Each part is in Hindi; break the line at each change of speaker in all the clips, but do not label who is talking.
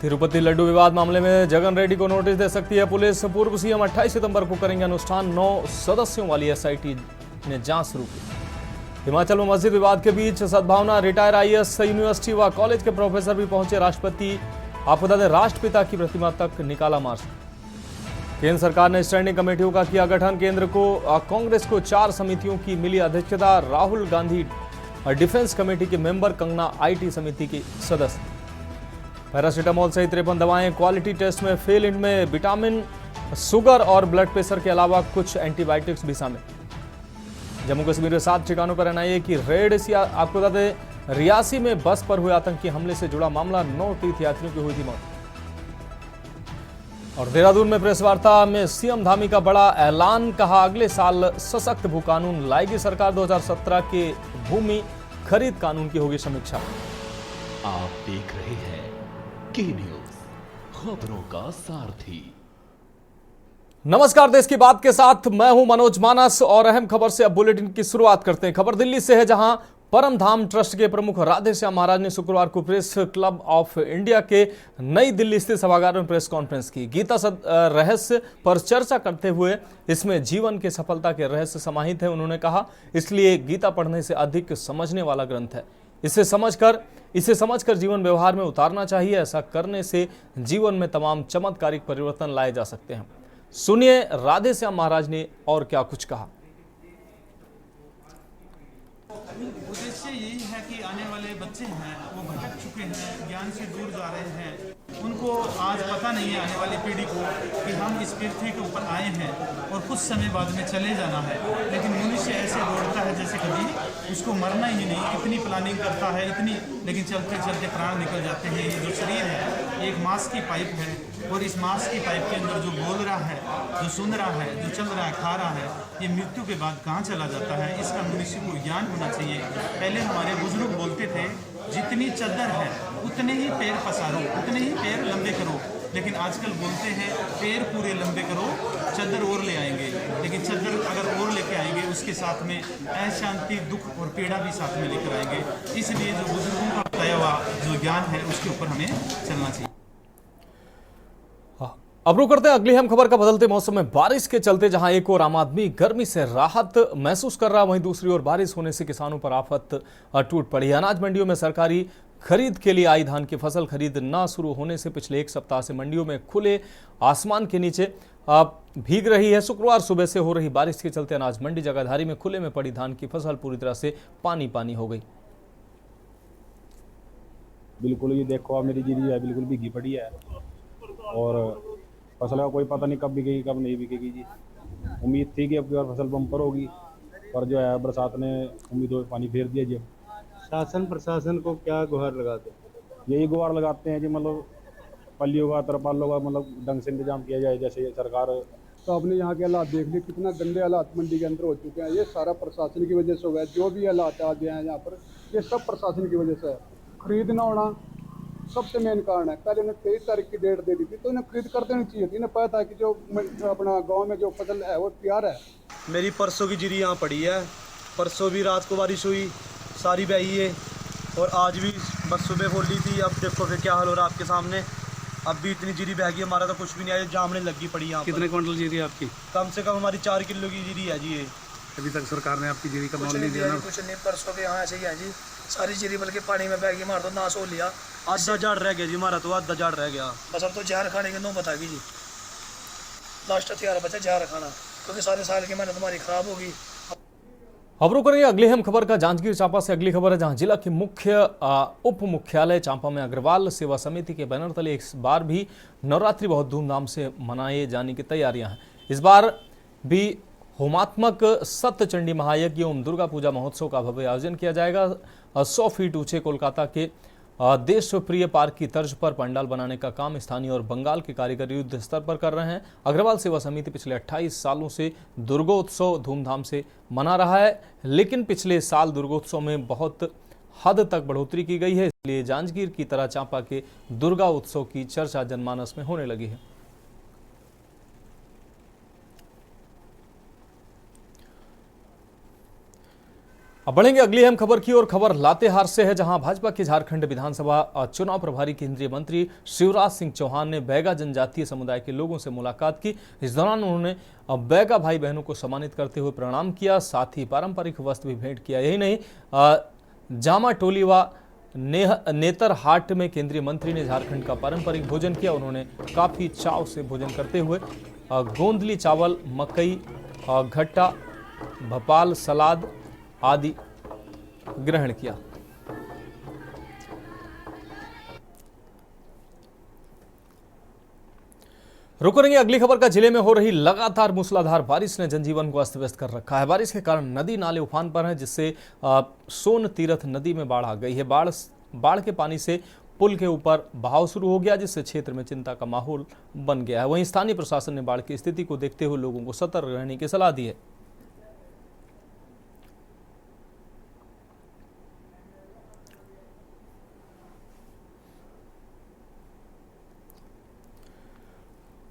तिरुपति लड्डू विवाद मामले में जगन रेड्डी को नोटिस दे सकती है पुलिस। पूर्व सीएम 28 सितंबर को करेंगे अनुष्ठान। 9 सदस्यों वाली एसआईटी ने जांच शुरू की। हिमाचल में मस्जिद विवाद के बीच सद्भावना रिटायर आईएएस यूनिवर्सिटी व कॉलेज के प्रोफेसर भी पहुंचे। राष्ट्रपति आपको बता दें राष्ट्रपिता की प्रतिमा तक निकाला मार्च। केंद्र सरकार ने स्टैंडिंग कमेटियों का किया गठन। केंद्र को कांग्रेस को 4 समितियों की मिली अध्यक्षता। राहुल गांधी डिफेंस कमेटी के मेंबर, कंगना आईटी समिति की सदस्य। पैरासीटामोल सहित 53 दवाएं क्वालिटी टेस्ट में फेल। इनमें विटामिन, शुगर और ब्लड प्रेशर के अलावा कुछ एंटीबायोटिक्स भी शामिल। जम्मू कश्मीर के 7 ठिकानों पर एनआईए की रेड। आपको बता दें रियासी में बस पर हुए आतंकी हमले से जुड़ा मामला। 9 तीर्थयात्रियों की हुई थी मौत। और देहरादून में प्रेस वार्ता में सीएम धामी का बड़ा ऐलान। कहा अगले साल सशक्त भू कानून लाएगी सरकार। 2017 के भूमि खरीद कानून की होगी समीक्षा।
आप देख रहे हैं के न्यूज, खबरों का सारथी।
नमस्कार, देश की बात के साथ मैं हूं मनोज मानस और अहम खबर से अब बुलेटिन की शुरुआत करते हैं। खबर दिल्ली से है, जहां परम धाम ट्रस्ट के प्रमुख राधे श्याम महाराज ने शुक्रवार को प्रेस क्लब ऑफ इंडिया के नई दिल्ली स्थित सभागार में प्रेस कॉन्फ्रेंस की। गीता रहस्य पर चर्चा करते हुए इसमें जीवन के सफलता के रहस्य समाहित है। उन्होंने कहा इसलिए गीता पढ़ने से अधिक समझने वाला ग्रंथ है। इसे समझकर जीवन व्यवहार में उतारना चाहिए। ऐसा करने से जीवन में तमाम चमत्कारिक परिवर्तन लाए जा सकते हैं। सुनिए राधे श्याम महाराज ने और क्या कुछ कहा।
उद्देश्य यही है कि आने वाले बच्चे हैं वो भटक चुके हैं, ज्ञान से दूर जा रहे हैं। उनको आज पता नहीं है आने वाली पीढ़ी को कि हम इस पृथ्वी के ऊपर आए हैं और कुछ समय बाद में चले जाना है। लेकिन मनुष्य ऐसे दौड़ता है जैसे कभी उसको मरना ही नहीं। इतनी प्लानिंग करता है लेकिन चलते चलते प्राण निकल जाते हैं। ये जो शरीर है एक मांस की पाइप है और इस मांस की पाइप के अंदर जो बोल रहा है, जो सुन रहा है, जो चल रहा है, खा रहा है, ये मृत्यु के बाद कहाँ चला जाता है, इसका मनुष्य को ज्ञान होना चाहिए। पहले हमारे बुजुर्ग बोलते थे जितनी चद्दर है उतने ही पैर पसारो, उतने ही पैर लंबे करो। लेकिन आजकल बोलते हैं पैर पूरे लंबे करो, चद्दर और ले आएंगे। लेकिन चद्दर अगर और लेके आएंगे उसके साथ में अशांति, दुख और पीड़ा भी साथ में लेकर आएंगे। इसलिए जो बुजुर्गों का बताया हुआ जो ज्ञान है उसके ऊपर हमें चलना चाहिए।
अब रुक करते हैं अगली अहम खबर का। बदलते मौसम में बारिश के चलते जहां एक ओर आम आदमी गर्मी से राहत महसूस कर रहा, वहीं दूसरी ओर बारिश होने से किसानों पर आफत टूट पड़ी है। अनाज मंडियों में सरकारी खरीद के लिए आई धान की फसल खरीद न शुरू होने से पिछले 1 सप्ताह से मंडियों में खुले आसमान के नीचे भीग रही है। शुक्रवार सुबह से हो रही बारिश के चलते अनाज मंडी जगाधारी में खुले में पड़ी धान की फसल पूरी तरह से पानी पानी हो गई।
बिल्कुल, ये देखो मेरी जीरी है बिल्कुल भीगी पड़ी है और फसल का कोई पता नहीं कब बिकेगी कब नहीं बिकेगी जी। उम्मीद थी कि अब की बार फसल बम्पर होगी, पर जो है बरसात ने उम्मीदों पे पानी फेर दिया जी।
शासन प्रशासन को क्या गुहार लगाते?
यही गुहार लगाते हैं जी, मतलब पल्लियों का, तरपालों का मतलब ढंग से इंतजाम किया जाए जैसे सरकार।
तो आपने यहाँ के हालात देख लिए, कितना गंदे हालात मंडी के अंदर हो चुके हैं। ये सारा प्रशासन की वजह से हुआ है। जो भी हालात आ गए हैं यहाँ पर, ये सब प्रशासन की वजह से है। खरीद ना होना सबसे मेन कारण है। पहले उन्हें 23 तारीख की डेट दे दी थी तो इन्हें खरीद कर देनी चाहिए थी। इन्हें पता था कि जो अपना गांव में जो फसल है वो तैयार है।
मेरी परसों की जीरी यहाँ पड़ी है। परसों भी रात को बारिश हुई, सारी बही है और आज भी बस सुबह बोली थी। अब देखो फिर क्या हाल हो रहा है आपके सामने। अब भी इतनी जीरी बह गई, हमारा तो कुछ भी नहीं आया, जामने लगी पड़ी यहाँ।
कितने क्विंटल जीरी है आपकी?
कम से कम हमारी 4 किलो की जीरी है जी। ये
अभी तक सरकार ने आपकी जीरी का मोल नहीं दिया ना?
कुछ नहीं, परसों के यहाँ ऐसे ही है जी। सारी जीरी बल्कि पानी में बह गई, हमारा तो नाश हो लिया।
आधा झाड़ रह गया जी, हमारा तो आधा झाड़ रह गया।
बस अब तो जहर खाने के नो बताएगी जी। लास्ट तैयार बचा जहर खाना, क्योंकि सारे साल की मेहनत हमारी खराब होगी।
अब रुक करेंगे अगली अहम खबर का। जांजगीर चांपा से अगली खबर है, जहां जिला के मुख्य उप मुख्यालय चांपा में अग्रवाल सेवा समिति के बैनर तले इस बार भी नवरात्रि बहुत धूमधाम से मनाए जाने की तैयारियां हैं। इस बार भी होमात्मक सप्त चंडी महायज्ञ एवं दुर्गा पूजा महोत्सव का भव्य आयोजन किया जाएगा। 100 फीट ऊंचे कोलकाता के देश प्रिय पार्क की तर्ज पर पंडाल बनाने का काम स्थानीय और बंगाल के कारीगर युद्ध स्तर पर कर रहे हैं। अग्रवाल सेवा समिति पिछले 28 सालों से दुर्गोत्सव धूमधाम से मना रहा है, लेकिन पिछले साल दुर्गोत्सव में बहुत हद तक बढ़ोतरी की गई है। इसलिए जांजगीर की तरह चांपा के दुर्गा उत्सव की चर्चा जनमानस में होने लगी है। अब बढ़ेंगे अगली अहम खबर की ओर। खबर लातेहार से है, जहां भाजपा के झारखंड विधानसभा चुनाव प्रभारी केंद्रीय मंत्री शिवराज सिंह चौहान ने बैगा जनजातीय समुदाय के लोगों से मुलाकात की। इस दौरान उन्होंने बैगा भाई बहनों को सम्मानित करते हुए प्रणाम किया, साथ ही पारंपरिक वस्त्र भी भेंट किया। यही नहीं, जामा टोली व नेतरहाट में केंद्रीय मंत्री ने झारखंड का पारंपरिक भोजन किया। उन्होंने काफी चाव से भोजन करते हुए गोंदली चावल, मकई, घट्टा, भोपाल सलाद आदि ग्रहण किया। रुक करेंगे अगली खबर का। जिले में हो रही लगातार मूसलाधार बारिश ने जनजीवन को अस्त व्यस्त कर रखा है। बारिश के कारण नदी नाले उफान पर हैं, जिससे सोन तीरथ नदी में बाढ़ आ गई है। बाढ़ के पानी से पुल के ऊपर बहाव शुरू हो गया, जिससे क्षेत्र में चिंता का माहौल बन गया है। वहीं स्थानीय प्रशासन ने बाढ़ की स्थिति को देखते हुए लोगों को सतर्क रहने की सलाह दी है।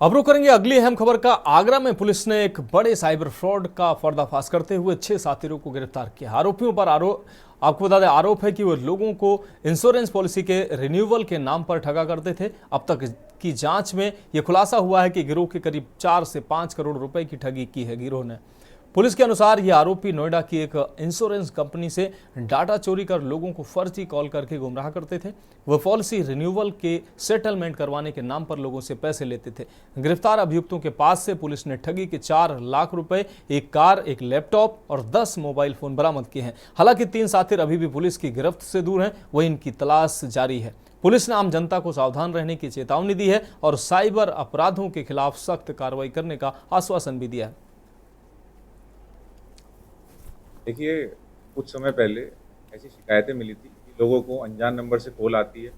अब रुक करेंगे अगली अहम खबर का। आगरा में पुलिस ने एक बड़े साइबर फ्रॉड का पर्दाफाश करते हुए 6 साथीरों को गिरफ्तार किया। आरोपियों पर आपको बता दें, आरोप है कि वो लोगों को इंश्योरेंस पॉलिसी के रिन्यूअल के नाम पर ठगा करते थे। अब तक की जांच में यह खुलासा हुआ है कि गिरोह के करीब 4 से 5 करोड़ रुपए की ठगी की है गिरोह ने। पुलिस के अनुसार ये आरोपी नोएडा की एक इंश्योरेंस कंपनी से डाटा चोरी कर लोगों को फर्जी कॉल करके गुमराह करते थे। वह पॉलिसी रिन्यूअल के सेटलमेंट करवाने के नाम पर लोगों से पैसे लेते थे। गिरफ्तार अभियुक्तों के पास से पुलिस ने ठगी के 4 लाख रुपए, एक कार, एक लैपटॉप और 10 मोबाइल फोन बरामद किए हैं। हालांकि 3 साथी अभी भी पुलिस की गिरफ्त से दूर हैं, वहीं इनकी तलाश जारी है। पुलिस ने आम जनता को सावधान रहने की चेतावनी दी है और साइबर अपराधों के खिलाफ सख्त कार्रवाई करने का आश्वासन भी दिया है।
देखिए, कुछ समय पहले ऐसी शिकायतें मिली थी कि लोगों को अनजान नंबर से कॉल आती है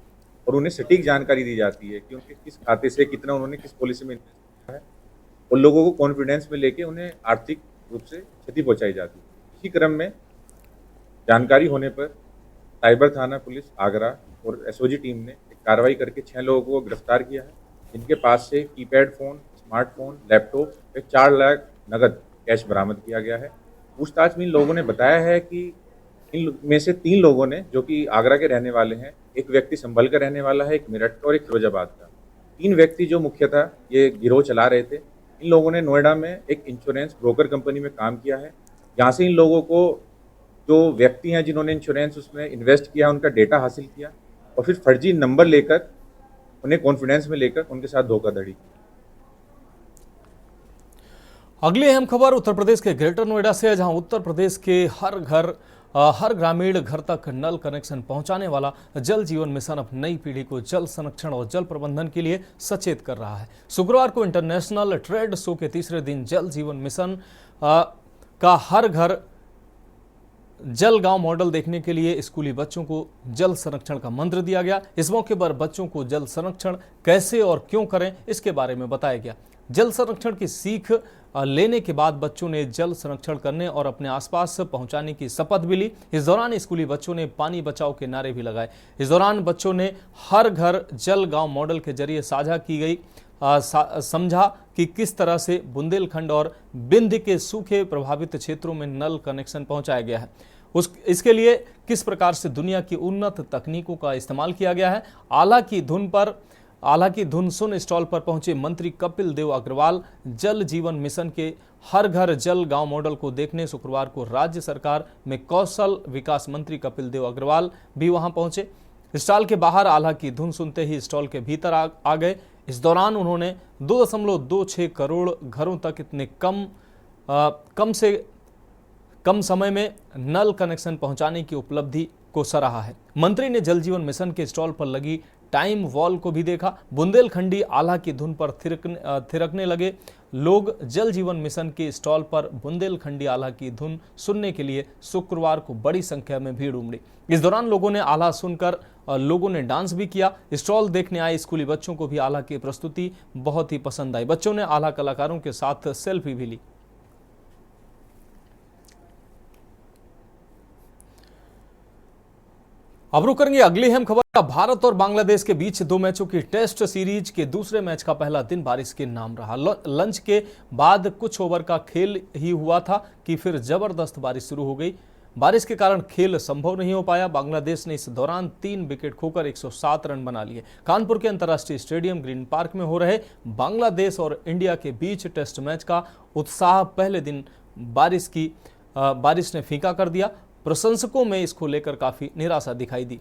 और उन्हें सटीक जानकारी दी जाती है कि उनके किस खाते से कितना उन्होंने किस पॉलिसी में इन्वेस्ट किया है, और लोगों को कॉन्फिडेंस में लेके उन्हें आर्थिक रूप से क्षति पहुंचाई जाती है। इसी क्रम में जानकारी होने पर साइबर थाना पुलिस आगरा और एसओजी टीम ने एक कार्रवाई करके 6 लोगों को गिरफ्तार किया है, जिनके पास से कीपैड फ़ोन, स्मार्टफोन, लैपटॉप और 4 लाख नगद कैश बरामद किया गया है। पूछताछ में इन लोगों ने बताया है कि इन में से 3 लोगों ने, जो कि आगरा के रहने वाले हैं, एक व्यक्ति संभल का रहने वाला है, एक मेरठ और एक फिरोजाबाद का, 3 व्यक्ति जो मुख्यतः ये गिरोह चला रहे थे। इन लोगों ने नोएडा में एक इंश्योरेंस ब्रोकर कंपनी में काम किया है, जहाँ से इन लोगों को जो व्यक्ति हैं जिन्होंने इंश्योरेंस उसमें इन्वेस्ट किया उनका डेटा हासिल किया और फिर फर्जी नंबर लेकर उन्हें कॉन्फिडेंस में लेकर उनके साथ धोखाधड़ी की।
अगली अहम खबर उत्तर प्रदेश के ग्रेटर नोएडा से है, जहां उत्तर प्रदेश के हर ग्रामीण घर तक नल कनेक्शन पहुंचाने वाला जल जीवन मिशन अब नई पीढ़ी को जल संरक्षण और जल प्रबंधन के लिए सचेत कर रहा है। शुक्रवार को इंटरनेशनल ट्रेड शो के तीसरे दिन जल जीवन मिशन का हर घर जल गांव मॉडल देखने के लिए स्कूली बच्चों को जल संरक्षण का मंत्र दिया गया। इस मौके पर बच्चों को जल संरक्षण कैसे और क्यों करें, इसके बारे में बताया गया। जल संरक्षण की सीख लेने के बाद बच्चों ने जल संरक्षण करने और अपने आसपास पहुंचाने की शपथ भी ली। इस दौरान स्कूली बच्चों ने पानी बचाओ के नारे भी लगाए। इस दौरान बच्चों ने हर घर जल गांव मॉडल के जरिए साझा की गई समझा कि किस तरह से बुंदेलखंड और बिंद के सूखे प्रभावित क्षेत्रों में नल कनेक्शन पहुंचाया गया है। इसके लिए किस प्रकार से दुनिया की उन्नत तकनीकों का इस्तेमाल किया गया है। आला की धुन सुन स्टॉल पर पहुंचे मंत्री कपिल देव अग्रवाल जल जीवन मिशन के हर घर जल गांव मॉडल को देखने शुक्रवार को राज्य सरकार में कौशल विकास मंत्री कपिल देव अग्रवाल भी वहां पहुंचे। स्टॉल के बाहर आला की धुन सुनते ही स्टॉल के भीतर आ गए। इस दौरान उन्होंने 2.26 करोड़ घरों तक इतने कम समय में नल कनेक्शन पहुंचाने की उपलब्धि को सराहा है। मंत्री ने जल जीवन मिशन के स्टॉल पर लगी टाइम वॉल को भी देखा। बुंदेलखंडी आला की धुन पर थिरकने लगे लोग। जल जीवन मिशन के स्टॉल पर बुंदेलखंडी आला की धुन सुनने के लिए शुक्रवार को बड़ी संख्या में भीड़ उमड़ी। इस दौरान लोगों ने आला सुनकर लोगों ने डांस भी किया। स्टॉल देखने आए स्कूली बच्चों को भी आला की प्रस्तुति बहुत ही पसंद आई। बच्चों ने आला कलाकारों के साथ सेल्फी भी ली। अब रुक करेंगे अगली अहम खबर। भारत और बांग्लादेश के बीच 2 मैचों की टेस्ट सीरीज के दूसरे मैच का पहला दिन बारिश के नाम रहा। लंच के बाद कुछ ओवर का खेल ही हुआ था कि फिर जबरदस्त बारिश शुरू हो गई। बारिश के कारण खेल संभव नहीं हो पाया। बांग्लादेश ने इस दौरान 3 विकेट खोकर 107 रन बना लिए। कानपुर के अंतर्राष्ट्रीय स्टेडियम ग्रीन पार्क में हो रहे बांग्लादेश और इंडिया के बीच टेस्ट मैच का उत्साह पहले दिन बारिश ने फीका कर दिया। प्रशंसकों में इसको लेकर काफी निराशा दिखाई दी।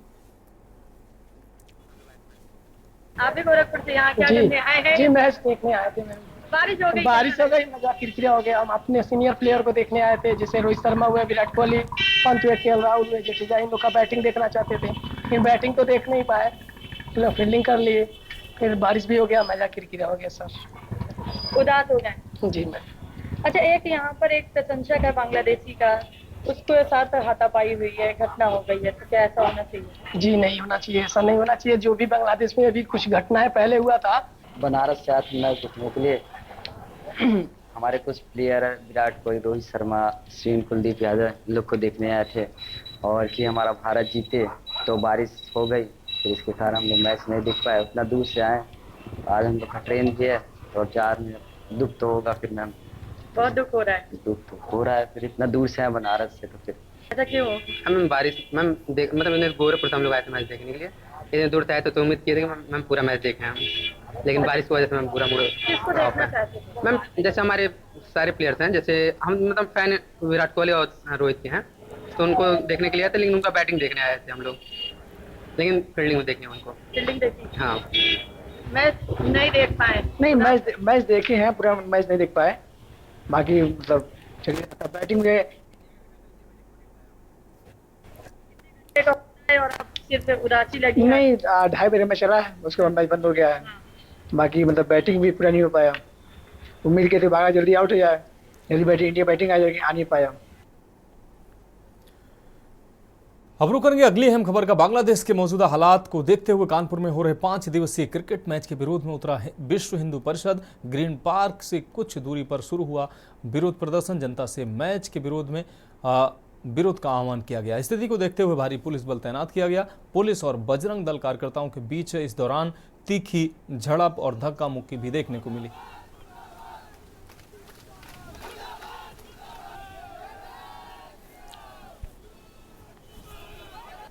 आप भी गोरखपुर से यहाँ क्या करने आए हैं?
जी मैच देखने आए थे मैम।
बारिश हो गई?
बारिश हो गई, मजा किरकिरा हो गया। हम अपने सीनियर प्लेयर को देखने आए थे, जैसे रोहित शर्मा हुए, विराट कोहली, पंत हुए, केएल राहुल हुए, जडेजा, इन लोग का बैटिंग देखना चाहते थे, लेकिन बैटिंग तो देख नहीं पाए। लोग फील्डिंग कर लिए, फिर बारिश भी हो गया, मजा किरकिरा हो गया सर।
उदास हो गए?
जी मैम।
अच्छा, एक यहाँ पर एक प्रशंसक है बांग्लादेशी का, उसको साथ हाथापाई हुई है, घटना हो गई है, तो क्या ऐसा होना चाहिए?
जी नहीं होना चाहिए, ऐसा नहीं होना चाहिए। जो भी बांग्लादेश में अभी कुछ घटनाएं पहले हुआ था।
बनारस से आते मैच देखने के लिए हमारे कुछ प्लेयर विराट कोहली, रोहित शर्मा, श्रीन, कुलदीप यादव, इन लोग को देखने आए थे, और कि हमारा भारत जीते, तो बारिश हो गई, फिर इसके कारण हम लोग मैच नहीं देख पाए। उतना दूर से आए, आज हम लोग का ट्रेन भी है, और 4 मिनट दुख तो होगा फिर मैम।
बहुत दुख हो रहा है?
दुख तो हो रहा है, फिर इतना दूर से आए बनारस से, तो फिर
ऐसा क्यों?
हम बारिश मैम मतलब गोरखपुर से हम लोग आए थे मैच देखने के लिए। इतने दूर से आए तो उम्मीद किए थे कि मैम पूरा मैच देखें हम, लेकिन बारिश की वजह से मैम पूरा मूड
किसको देखना चाहते थे?
मैम जैसे हमारे सारे प्लेयर्स हैं, जैसे हम मतलब फैन विराट कोहली और रोहित के हैं, तो उनको देखने के लिए आए थे, लेकिन उनका बैटिंग देखने आए थे हम लोग, लेकिन फील्डिंग में देखने उनको।
फील्डिंग देखी?
हाँ।
मैच नहीं देख पाए?
नहीं, मैच देखे हैं, पूरा मैच नहीं देख पाए। बाकी मतलब चलिए, बैटिंग में
और अब सिर्फ उदासी लगी है?
नहीं, 2:30 बजे मैच चला है, उसके बाद मैच बंद हो गया है। बाकी मतलब बैटिंग भी पूरा नहीं हो पाया। उम्मीद की थी बागा जल्दी आउट हो जाए, जल्दी बैटिंग, इंडिया बैटिंग आ जाएगी, आ नहीं पाया।
अब रुक करेंगे अगली अहम खबर का। बांग्लादेश के मौजूदा हालात को देखते हुए कानपुर में हो रहे 5 दिवसीय क्रिकेट मैच के विरोध में उतरा है विश्व हिंदू परिषद। ग्रीन पार्क से कुछ दूरी पर शुरू हुआ विरोध प्रदर्शन। जनता से मैच के विरोध का आह्वान किया गया। स्थिति को देखते हुए भारी पुलिस बल तैनात किया गया। पुलिस और बजरंग दल कार्यकर्ताओं के बीच इस दौरान तीखी झड़प और धक्का मुक्की भी देखने को मिली।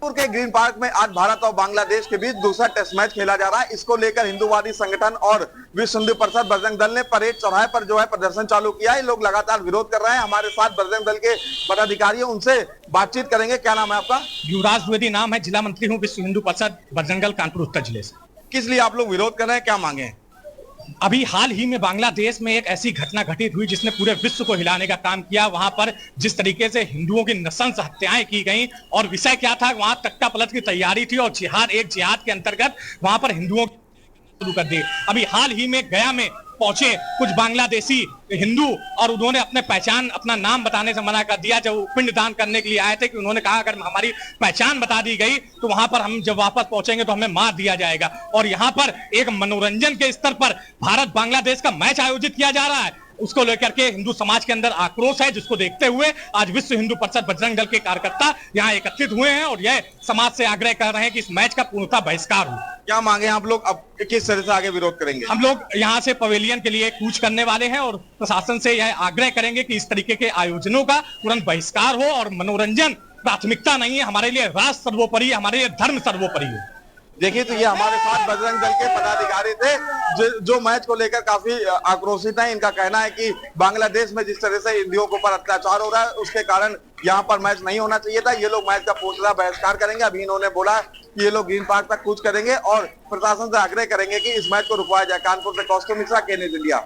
के ग्रीन पार्क में आज भारत और बांग्लादेश के बीच दूसरा टेस्ट मैच खेला जा रहा है। इसको लेकर हिंदूवादी संगठन और विश्व हिंदू परिषद बजरंग दल ने परेड चौराहे पर जो है प्रदर्शन चालू किया है। लोग लगातार विरोध कर रहे हैं। हमारे साथ बजरंग दल के पदाधिकारी, उनसे बातचीत करेंगे। क्या नाम है आपका?
युवराज द्विवेदी नाम है, जिला मंत्री हूँ विश्व हिंदू परिषद बजरंग दल कानपुर उत्तर जिले से।
किस लिए आप लोग विरोध कर रहे हैं, क्या मांगे हैं?
अभी हाल ही में बांग्लादेश में एक ऐसी घटना घटित हुई जिसने पूरे विश्व को हिलाने का काम किया। वहां पर जिस तरीके से हिंदुओं की नृशंस हत्याएं की गई, और विषय क्या था, वहां तख्ता पलट की तैयारी थी और जिहाद के अंतर्गत वहां पर हिंदुओं शुरू कर दी। अभी हाल ही में गया में पहुंचे कुछ बांग्लादेशी हिंदू, और उन्होंने अपना नाम बताने से मना कर दिया। जब पिंड दान करने के लिए आए थे कि उन्होंने कहा अगर हमारी पहचान बता दी गई तो वहां पर हम जब वापस पहुंचेंगे तो हमें मार दिया जाएगा। और यहाँ पर एक मनोरंजन के स्तर पर भारत बांग्लादेश का मैच आयोजित किया जा रहा है, उसको लेकर के हिंदू समाज के अंदर आक्रोश है, जिसको देखते हुए आज विश्व हिंदू परिषद बजरंग दल के कार्यकर्ता यहाँ एकत्रित हुए हैं और यह समाज से आग्रह कर रहे हैं कि इस मैच का पूर्णतः बहिष्कार हो।
क्या मांगे आप लोग, अब किस तरह से आगे विरोध करेंगे?
हम लोग यहाँ से पवेलियन के लिए कूच करने वाले हैं और प्रशासन से यह आग्रह करेंगे कि इस तरीके के आयोजनों का तुरंत बहिष्कार हो और मनोरंजन प्राथमिकता नहीं है, हमारे लिए राष्ट्र सर्वोपरि, हमारे लिए धर्म सर्वोपरि है।
देखिए, तो ये हमारे साथ बजरंग दल के पदाधिकारी थे जो मैच को लेकर काफी आक्रोशित हैं। इनका कहना है कि बांग्लादेश में जिस तरह से हिंदुओं के ऊपर अत्याचार हो रहा है, उसके कारण यहाँ पर मैच नहीं होना चाहिए था। ये लोग मैच का पूर्णतः बहिष्कार करेंगे। अभी इन्होंने बोला कि ये लोग ग्रीन पार्क तक कूच करेंगे और प्रशासन से आग्रह करेंगे कि इस मैच को रुकवाया जाए। कानपुर से कौस्तुभ मिश्रा, के न्यूज़ इंडिया।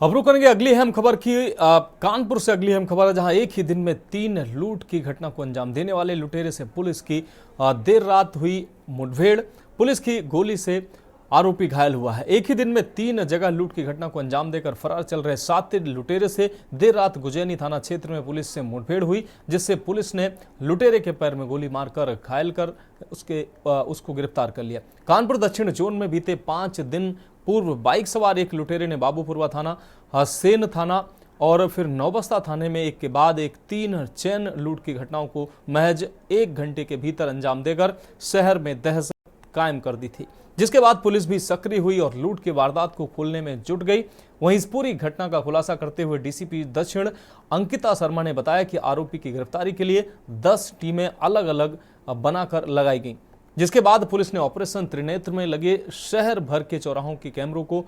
अब रुक करेंगे अगली अहम खबर की। कानपुर से अगली अहम खबर है, जहां एक ही दिन में 3 लूट की घटना को अंजाम देने वाले लुटेरे से पुलिस की देर रात हुई मुठभेड़। पुलिस की गोली से आरोपी घायल हुआ है। एक ही दिन में 3 जगह लूट की घटना को अंजाम देकर फरार चल रहे शातिर लुटेरे से देर रात गुजैनी थाना क्षेत्र में पुलिस से मुठभेड़ हुई, जिससे पुलिस ने लुटेरे के पैर में गोली मारकर घायल कर उसको गिरफ्तार कर लिया। कानपुर दक्षिण जोन में बीते 5 दिन पूर्व बाइक सवार एक लुटेरे ने बाबूपुरवा थाना, सेन थाना और फिर नौबस्ता थाने में एक के बाद एक 3 चैन लूट की घटनाओं को महज 1 घंटे के भीतर अंजाम देकर शहर में दहशत कायम कर दी थी, जिसके बाद पुलिस भी सक्रिय हुई और लूट की वारदात को खोलने में जुट गई। वहीं इस पूरी घटना का खुलासा करते हुए डीसीपी दक्षिण अंकिता शर्मा ने बताया कि आरोपी की गिरफ्तारी के लिए 10 टीमें अलग अलग बनाकर लगाई गईं, जिसके बाद पुलिस ने ऑपरेशन त्रिनेत्र में लगे शहर भर के चौराहों के कैमरों को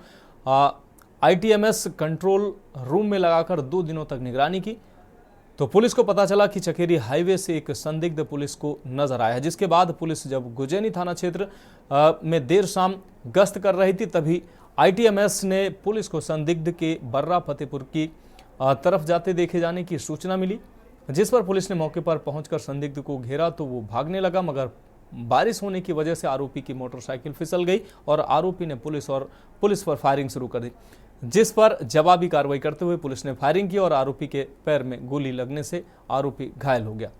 ITMS कंट्रोल रूम में लगाकर 2 दिनों तक निगरानी की। तो पुलिस को पता चला कि चकेरी हाईवे से एक संदिग्ध पुलिस को नजर आया, जिसके बाद पुलिस जब गुजैनी थाना क्षेत्र में देर शाम गश्त कर रही थी, तभी ITMS ने पुलिस को संदिग्ध के बर्रा फतेहपुर की तरफ जाते देखे जाने की सूचना मिली, जिस पर पुलिस ने मौके पर पहुंचकर संदिग्ध को घेरा तो वो भागने लगा, मगर बारिश होने की वजह से आरोपी की मोटरसाइकिल फिसल गई और आरोपी ने पुलिस पर फायरिंग शुरू कर दी, जिस पर जवाबी कार्रवाई करते हुए पुलिस ने फायरिंग की और आरोपी के पैर में गोली लगने से आरोपी घायल हो गया।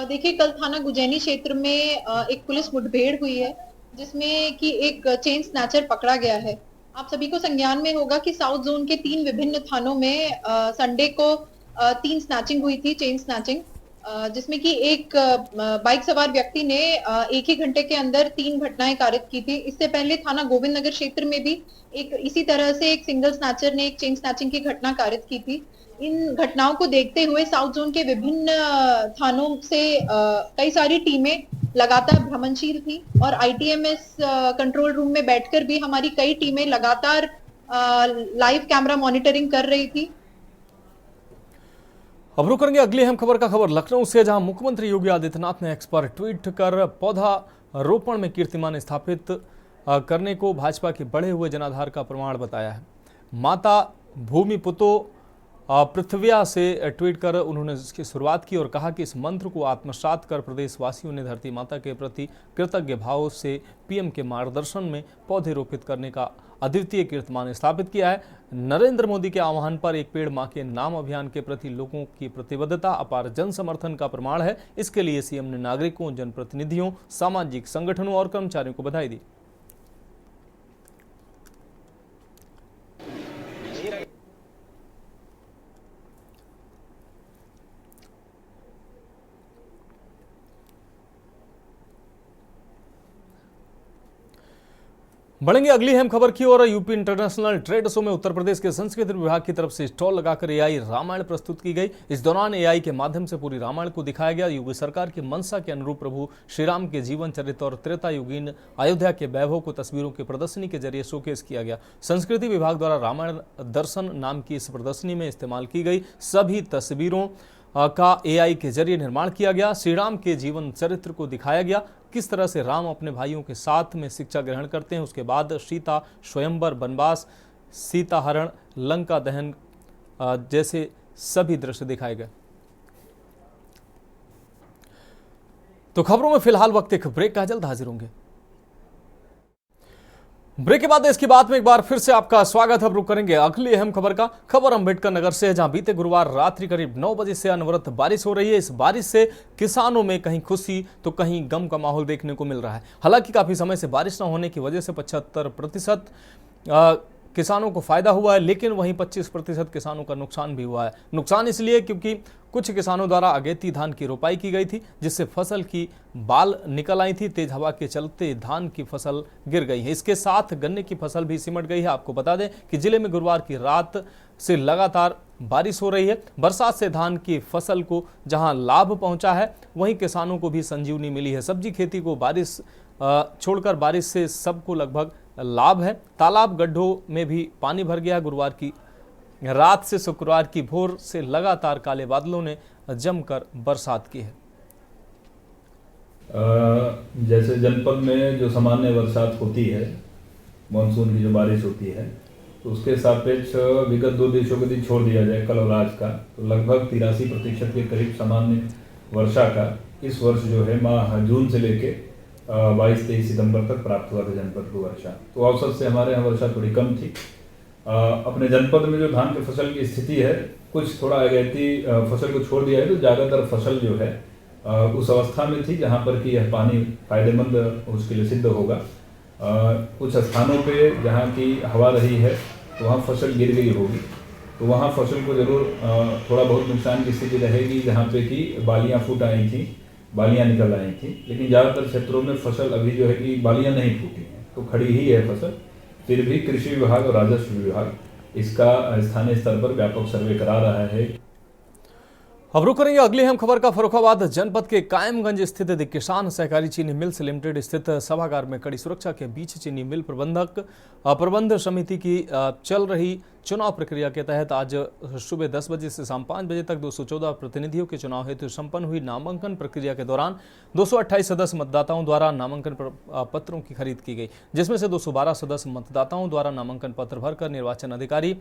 देखिए, कल थाना गुजैनी क्षेत्र में एक पुलिस मुठभेड़ हुई है, जिसमें कि एक चेन स्नैचर पकड़ा गया है। आप सभी को संज्ञान में होगा कि साउथ जोन के 3 विभिन्न थानों में संडे को 3 स्नैचिंग हुई थी, चेन स्नैचिंग, जिसमें कि एक बाइक सवार व्यक्ति ने 1 ही घंटे के अंदर 3 घटनाएं कारित की थी। इससे पहले थाना गोविंद नगर क्षेत्र में भी एक इसी तरह से एक सिंगल स्नैचर ने एक चेन स्नैचिंग की घटना कारित की थी। इन घटनाओं को देखते हुए साउथ जोन के विभिन्न थानों से कई सारी टीमें लगातार भ्रमणशील थी और ITMS कंट्रोल रूम में बैठकर भी हमारी कई टीमें लगातार लाइव कैमरा मॉनिटरिंग कर रही थी।
अब रुक करेंगे अगली अहम खबर का खबर लखनऊ से, जहां मुख्यमंत्री योगी आदित्यनाथ ने एक्स पर ट्वीट कर पौधा रोपण में कीर्तिमान स्थापित करने को भाजपा के बढ़े हुए जनाधार का प्रमाण बताया है। माता भूमिपुतो पृथ्व्या से ट्वीट कर उन्होंने इसकी शुरुआत की और कहा कि इस मंत्र को आत्मसात कर प्रदेशवासियों ने धरती माता के प्रति कृतज्ञ भाव से पीएम के मार्गदर्शन में पौधे रोपित करने का अद्वितीय कीर्तिमान स्थापित किया है। नरेंद्र मोदी के आह्वान पर एक पेड़ मां के नाम अभियान के प्रति लोगों की प्रतिबद्धता अपार जन समर्थन का प्रमाण है। इसके लिए सीएम ने नागरिकों, जनप्रतिनिधियों, सामाजिक संगठनों और कर्मचारियों को बधाई दी। बढ़ेंगे अगली अहम खबर की ओर। यूपी इंटरनेशनल ट्रेड शो में उत्तर प्रदेश के संस्कृति विभाग की तरफ से स्टॉल लगाकर AI रामायण प्रस्तुत की गई। इस दौरान AI के माध्यम से पूरी रामायण को दिखाया गया। योगी सरकार की मंशा के अनुरूप प्रभु श्री राम के जीवन चरित्र और त्रेता युगीन अयोध्या के वैभव को तस्वीरों की प्रदर्शनी के जरिए शोकेस किया गया। संस्कृति विभाग द्वारा रामायण दर्शन नाम की इस प्रदर्शनी में इस्तेमाल की गई सभी तस्वीरों का AI के जरिए निर्माण किया गया। श्री राम के जीवन चरित्र को दिखाया गया, किस तरह से राम अपने भाइयों के साथ में शिक्षा ग्रहण करते हैं, उसके बाद सीता स्वयंवर, वनवास, सीता हरण, लंका दहन जैसे सभी दृश्य दिखाए गए। तो खबरों में फिलहाल वक्त एक ब्रेक का, जल्द हाजिर होंगे। ब्रेक के बाद देश की बात में एक बार फिर से आपका स्वागत। अब रुक करेंगे अगली अहम खबर का। खबर अंबेडकर नगर से है, जहां बीते गुरुवार रात्रि करीब 9 बजे से अनवरत बारिश हो रही है। इस बारिश से किसानों में कहीं खुशी तो कहीं गम का माहौल देखने को मिल रहा है। हालांकि काफी समय से बारिश न होने की वजह से 75% किसानों को फायदा हुआ है, लेकिन वहीं 25% किसानों का नुकसान भी हुआ है। नुकसान इसलिए क्योंकि कुछ किसानों द्वारा अगेती धान की रोपाई की गई थी, जिससे फसल की बाल निकल आई थी। तेज हवा के चलते धान की फसल गिर गई है। इसके साथ गन्ने की फसल भी सिमट गई है। आपको बता दें कि जिले में गुरुवार की रात से लगातार बारिश हो रही है। बरसात से धान की फसल को जहां लाभ पहुंचा है, वहीं किसानों को भी संजीवनी मिली है। सब्जी खेती को बारिश छोड़कर बारिश से सबको लगभग लाभ है। तालाब गड्ढों में भी पानी भर गया। गुरुवार की रात से शुक्रवार की भोर से लगातार काले बादलों ने जमकर बरसात की है।
जैसे जनपद में जो सामान्य बरसात होती है, मानसून की जो बारिश होती है, तो उसके सापेक्ष विगत 2 दिवसों के दिन छोड़ दिया जाए कल और आज का, तो लगभग 83% के करीब सामान्य वर्षा का इस वर्ष जो है माह जून से लेके 22-23 सितंबर तक प्राप्त हुआ था जनपद को वर्षा। तो औसत से हमारे यहाँ वर्षा थोड़ी कम थी। अपने जनपद में जो धान की फसल की स्थिति है, कुछ थोड़ा अगैती फसल को छोड़ दिया है, तो ज़्यादातर फसल जो है उस अवस्था में थी जहाँ पर कि यह पानी फायदेमंद उसके लिए सिद्ध होगा। कुछ स्थानों पे जहाँ की हवा रही है तो वहाँ फसल गिर गई होगी, तो वहाँ फसल को जरूर थोड़ा बहुत नुकसान की स्थिति रहेगी। जहाँ पे कि बालियाँ फूट आई थी, बालियां निकल आई थी, लेकिन ज़्यादातर क्षेत्रों में फसल अभी जो है कि बालियां नहीं फूटी हैं, तो खड़ी ही है फसल। फिर भी कृषि विभाग और राजस्व विभाग इसका स्थानीय स्तर पर व्यापक सर्वे करा रहा है।
अब रुक करेंगे अगली अहम खबर का। फर्रुखाबाद जनपद के कायमगंज स्थित द किसान सहकारी चीनी मिल्स लिमिटेड स्थित सभागार में कड़ी सुरक्षा के बीच चीनी मिल प्रबंध समिति की चल रही चुनाव प्रक्रिया के तहत आज सुबह 10 बजे से शाम 5 बजे तक 214 प्रतिनिधियों के चुनाव हेतु संपन्न हुई नामांकन प्रक्रिया के दौरान 228 सदस्य मतदाताओं द्वारा नामांकन पत्रों की खरीद की गई, जिसमें से 212 सदस्य मतदाताओं द्वारा नामांकन पत्र भरकर निर्वाचन अधिकारी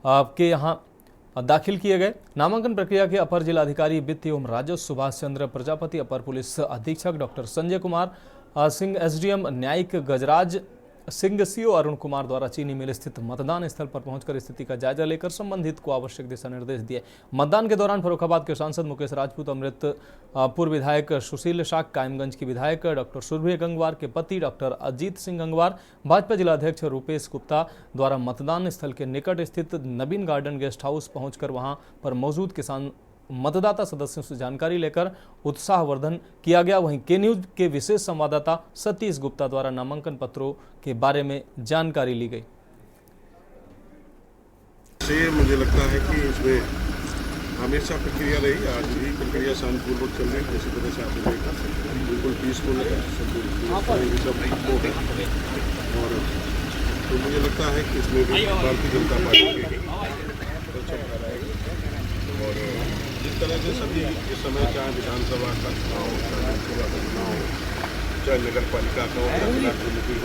के यहाँ दाखिल किए गए। नामांकन प्रक्रिया के अपर जिलाधिकारी वित्त एवं राजस्व सुभाष चंद्र प्रजापति, अपर पुलिस अधीक्षक डॉक्टर संजय कुमार सिंह, एसडीएम न्यायिक गजराज सिंह, सीओ अरुण कुमार द्वारा चीनी मिल स्थित मतदान स्थल पर पहुंचकर स्थिति का जायजा लेकर संबंधित को आवश्यक दिशा निर्देश दिए। मतदान के दौरान फर्रुखाबाद के सांसद मुकेश राजपूत, अमृतपुर विधायक सुशील शाक, कायमगंज की विधायक डॉक्टर सुरभि गंगवार के पति डॉक्टर अजीत सिंह गंगवार, भाजपा जिलाध्यक्ष रूपेश गुप्ता द्वारा मतदान स्थल के निकट स्थित नवीन गार्डन गेस्ट हाउस पहुंचकर वहां पर मौजूद किसान मतदाता सदस्यों से जानकारी लेकर उत्साहवर्धन किया गया। वहीं के न्यूज के विशेष संवाददाता सतीश गुप्ता द्वारा नामांकन पत्रों के बारे में जानकारी ली गई।
मुझे लगता है कि इसमें हमेशा प्रक्रिया रही, आज भी प्रक्रिया शांतिपूर्वक चल रही है। इसी तरह से आपने देखा बिल्कुल पीसफुल है और तो मुझे लगता है कि इसमें भी भारतीय जनता पार्टी के और जिस तरह से सभी इस समय चाहे विधानसभा का चुनाव हो, चाहे लोकसभा का चुनाव हो, चाहे नगर पालिका का हो,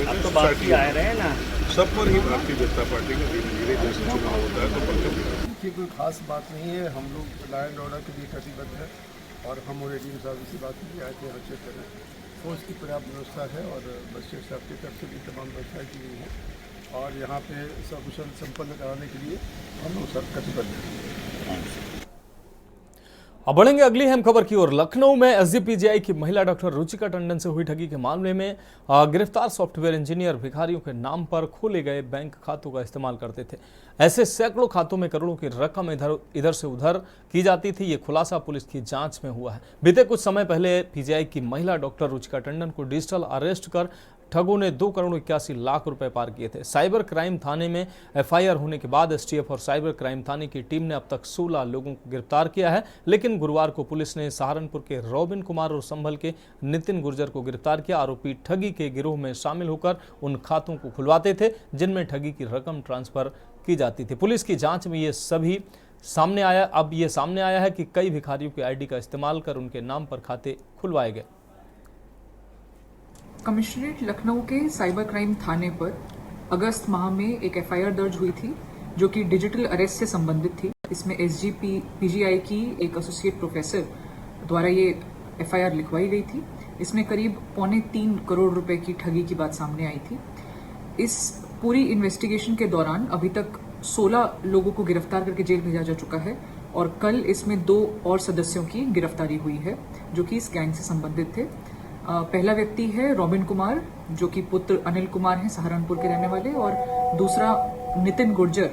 चाहे तो बाकी आ रहे हैं ना, सब पर ही भारतीय जनता पार्टी का धीरे धीरे जैसे चुनाव होता है तो बढ़ते
की कोई खास बात नहीं है। हम लोग लॉ एंड ऑर्डर के लिए कटिबद्ध है और हम और एडीएम साहब इसी बात के लिए आए थे। हर क्षेत्र में फोर्स की पर्याप्त व्यवस्था है और बच्चे साहब की तरफ से भी तमाम व्यवस्थाएँ की गई हैं और यहाँ पे सकुशल संपन्न कराने के लिए हम लोग सब कटिबद्ध हैं।
अब बढ़ेंगे अगली अहम खबर की ओर। लखनऊ में एसजीपीजीआई की महिला डॉक्टर रुचिका टंडन से हुई ठगी के मामले में गिरफ्तार सॉफ्टवेयर इंजीनियर भिखारियों के नाम पर खोले गए बैंक खातों का इस्तेमाल करते थे। ऐसे सैकड़ों खातों में करोड़ों की रकम इधर से उधर की जाती थी। ये खुलासा पुलिस की जांच में हुआ है। बीते कुछ समय पहले पीजीआई की महिला डॉक्टर रुचिका टंडन को डिजिटल अरेस्ट कर ठगों ने 2 करोड़ 81 लाख रुपए पार किए थे। साइबर क्राइम थाने में एफआईआर होने के बाद एसटीएफ और साइबर क्राइम थाने की टीम ने अब तक 16 लोगों को गिरफ्तार किया है, लेकिन गुरुवार को पुलिस ने सहारनपुर के रॉबिन कुमार और संभल के नितिन गुर्जर को गिरफ्तार किया। आरोपी ठगी के गिरोह में शामिल होकर उन खातों को खुलवाते थे जिनमें ठगी की रकम ट्रांसफर की जाती थी। पुलिस की जांच में ये सामने आया है कि कई भिखारियों के आईडी का इस्तेमाल कर उनके नाम पर खाते खुलवाए गए।
कमिश्नरेट लखनऊ के साइबर क्राइम थाने पर अगस्त माह में एक एफआईआर दर्ज हुई थी जो कि डिजिटल अरेस्ट से संबंधित थी। इसमें एसजीपीजीआई की एक एसोसिएट प्रोफेसर द्वारा ये एफआईआर लिखवाई गई थी। इसमें करीब 3.25 करोड़ रुपए की ठगी की बात सामने आई थी। इस पूरी इन्वेस्टिगेशन के दौरान अभी तक 16 लोगों को गिरफ्तार करके जेल भेजा जा चुका है और कल इसमें 2 और सदस्यों की गिरफ्तारी हुई है जो कि इस गैंग से संबंधित थे। पहला व्यक्ति है रॉबिन कुमार जो कि पुत्र अनिल कुमार हैं, सहारनपुर के रहने वाले, और दूसरा नितिन गुर्जर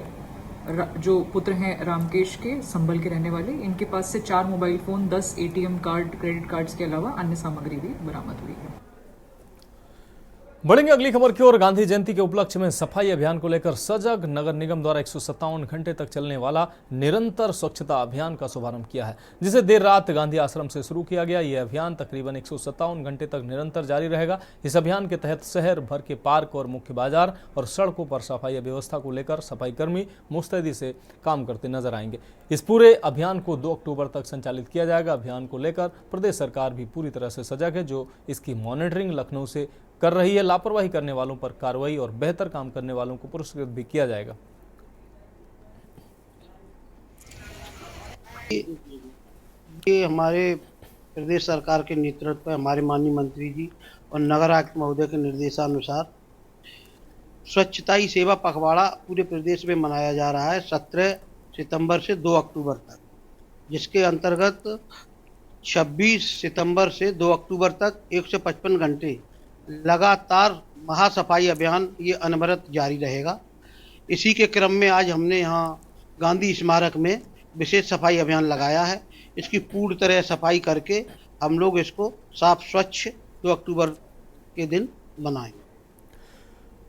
जो पुत्र हैं रामकेश के, संभल के रहने वाले। इनके पास से 4 mobile phone, 10 ATM card, credit cards के अलावा अन्य सामग्री भी बरामद हुई है।
बढ़ेंगे अगली खबर की ओर। गांधी जयंती के उपलक्ष्य में सफाई अभियान को लेकर सजग नगर निगम द्वारा 157 घंटे तक चलने वाला निरंतर स्वच्छता अभियान का शुभारंभ किया है, जिसे देर रात गांधी आश्रम से शुरू किया गया। यह अभियान तकरीबन 157 घंटे तक निरंतर जारी रहेगा। इस अभियान के तहत शहर भर के पार्क और मुख्य बाजार और सड़कों पर सफाई व्यवस्था को लेकर सफाई कर्मी मुस्तैदी से काम करते नजर आएंगे। इस पूरे अभियान को 2 अक्टूबर तक संचालित किया जाएगा। अभियान को लेकर प्रदेश सरकार भी पूरी तरह से सजग है, जो इसकी मॉनिटरिंग लखनऊ से कर रही है। लापरवाही करने वालों पर कार्रवाई और बेहतर काम करने वालों को पुरस्कृत भी किया जाएगा।
ये हमारे प्रदेश सरकार के नेतृत्व में हमारे माननीय मंत्री जी और नगर आयुक्त महोदय के निर्देशानुसार स्वच्छता ही सेवा पखवाड़ा पूरे प्रदेश में मनाया जा रहा है 17 सितंबर से 2 अक्टूबर तक, जिसके अंतर्गत 26 सितंबर से 2 अक्टूबर तक 155 घंटे लगातार महासफाई अभियान ये अनवरत जारी रहेगा। इसी के क्रम में आज हमने यहाँ गांधी स्मारक में विशेष सफाई अभियान लगाया है। इसकी पूर्ण तरह सफाई करके हम लोग इसको साफ स्वच्छ 2 अक्टूबर के दिन बनाएंगे।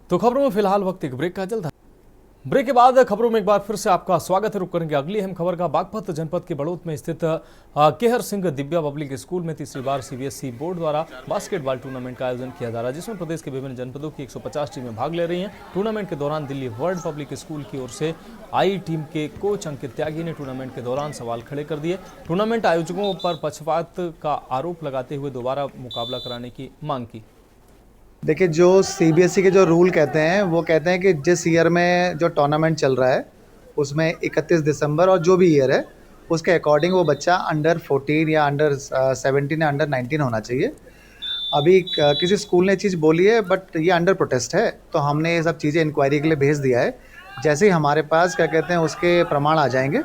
तो खबरों में फिलहाल वक्त एक ब्रेक का जल्द ब्रेक के बाद खबरों में एक बार फिर से आपका स्वागत है। रुक करेंगे अगली अहम खबर का। बागपत जनपद के बड़ौत में स्थित केहर सिंह दिव्या पब्लिक स्कूल में तीसरी बार सीबीएसई बोर्ड द्वारा बास्केटबॉल टूर्नामेंट का आयोजन किया जा रहा है, जिसमें प्रदेश के विभिन्न जनपदों की 150 टीमें भाग ले रही हैं। टूर्नामेंट के दौरान दिल्ली वर्ल्ड पब्लिक स्कूल की ओर से आई टीम के कोच अंकित त्यागी ने टूर्नामेंट के दौरान सवाल खड़े कर दिए। टूर्नामेंट आयोजकों पर पक्षपात का आरोप लगाते हुए दोबारा मुकाबला कराने की मांग की।
देखिए, जो सीबीएसई के जो रूल कहते हैं वो कहते हैं कि जिस ईयर में जो टूर्नामेंट चल रहा है उसमें 31 दिसंबर और जो भी ईयर है उसके अकॉर्डिंग वो बच्चा अंडर 14 या अंडर 17 या अंडर 19 होना चाहिए। अभी किसी स्कूल ने चीज़ बोली है बट ये अंडर प्रोटेस्ट है, तो हमने ये सब चीज़ें इंक्वायरी के लिए भेज दिया है। जैसे ही हमारे पास क्या कहते हैं उसके प्रमाण आ जाएंगे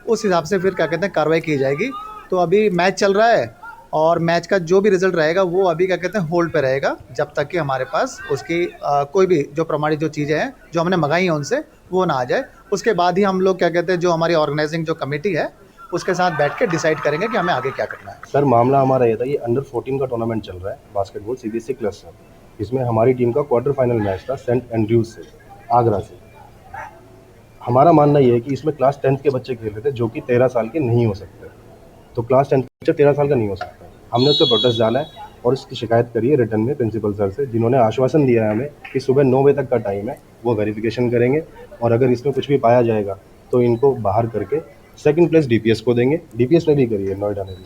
उस हिसाब से फिर क्या कहते हैं कार्रवाई की जाएगी। तो अभी मैच चल रहा है और मैच का जो भी रिजल्ट रहेगा वो अभी क्या कहते हैं होल्ड पे रहेगा जब तक कि हमारे पास उसकी कोई भी जो प्रमाणित जो चीज़ें हैं जो हमने मंगाई हैं उनसे वो ना आ जाए। उसके बाद ही हम लोग क्या कहते हैं जो हमारी ऑर्गेनाइजिंग जो कमेटी है उसके साथ बैठ के डिसाइड करेंगे कि हमें आगे क्या करना है।
सर, मामला हमारा ये था, ये अंडर 14 का टूर्नामेंट चल रहा है बास्केटबॉल सीबीएसई क्लस्टर। इसमें हमारी टीम का क्वार्टर फाइनल मैच था सेंट एंड्रयूज से, आगरा से। हमारा मानना ये है कि इसमें क्लास 10th के बच्चे खेल रहे थे जो कि 13 साल के नहीं हो सकते। तो क्लास 10th बच्चा 13 साल का नहीं हो सकता। हमने उस पर प्रोटेस्ट डाला है और इसकी शिकायत करी है रिटर्न में प्रिंसिपल सर से, जिन्होंने आश्वासन दिया है हमें कि सुबह 9 बजे तक का टाइम है, वो वेरिफिकेशन करेंगे और अगर इसमें कुछ भी पाया जाएगा तो इनको बाहर करके सेकंड प्लेस डीपीएस को देंगे। डीपीएस ने भी करी है, नोएडा ने भी,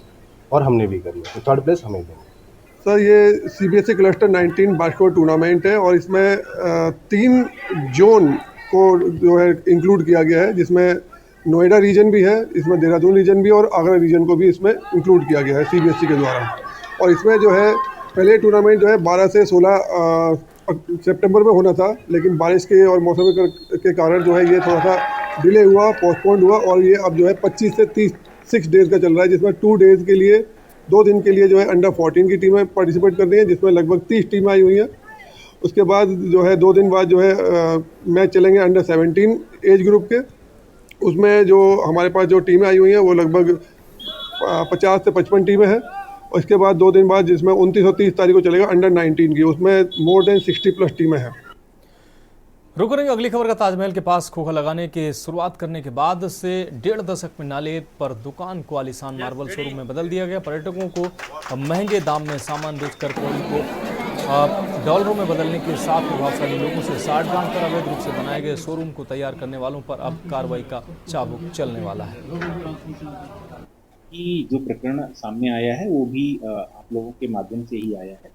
और हमने भी करी है, तो थर्ड प्लेस हमें देंगे।
सर, ये सीबीएसई क्लस्टर 19 बास्केटबॉल टूर्नामेंट है और इसमें 3 जोन को जो है इंक्लूड किया गया है, जिसमें नोएडा रीजन भी है, इसमें देहरादून रीजन भी और आगरा रीजन को भी इसमें इंक्लूड किया गया है सीबीएसई के द्वारा। और इसमें जो है पहले टूर्नामेंट जो है 12 से 16 सितंबर में होना था, लेकिन बारिश के और मौसम के कारण जो है ये थोड़ा सा डिले हुआ, पोस्टपोन्ड हुआ और ये अब जो है 25 से 36 डेज़ का चल रहा है, जिसमें 2 डेज़ के लिए 2 दिन के लिए जो है अंडर 14 की टीमें पार्टिसिपेट कर रही हैं, जिसमें लगभग 30 टीमें आई हुई हैं। उसके बाद जो है 2 दिन बाद जो है मैच चलेंगे अंडर 17 एज ग्रुप के। उसमें जो हमारे पास जो टीमें आई हुई हैं वो लगभग 50 से 55 टीमें हैं। और इसके बाद 2 दिन बाद जिसमें 29 और 30 तारीख को चलेगा अंडर 19 की, उसमें मोर देन 60+ टीमें हैं।
रुक करेंगे अगली खबर का। ताजमहल के पास खोखा लगाने की शुरुआत करने के बाद से 1.5 दशक में नाले पर दुकान को आलीशान मार्बल शोरूम में बदल दिया गया। पर्यटकों को महंगे दाम में सामान बेचकर कौड़ी को डॉलरों में बदलने के साथ प्रभावशाली लोगों से साठ गांठ कर अवैध रूप से बनाए गए शोरूम को तैयार करने वालों पर अब कार्रवाई का चाबुक चलने वाला है।
कि जो प्रकरण सामने आया है वो भी आप लोगों के माध्यम से ही आया है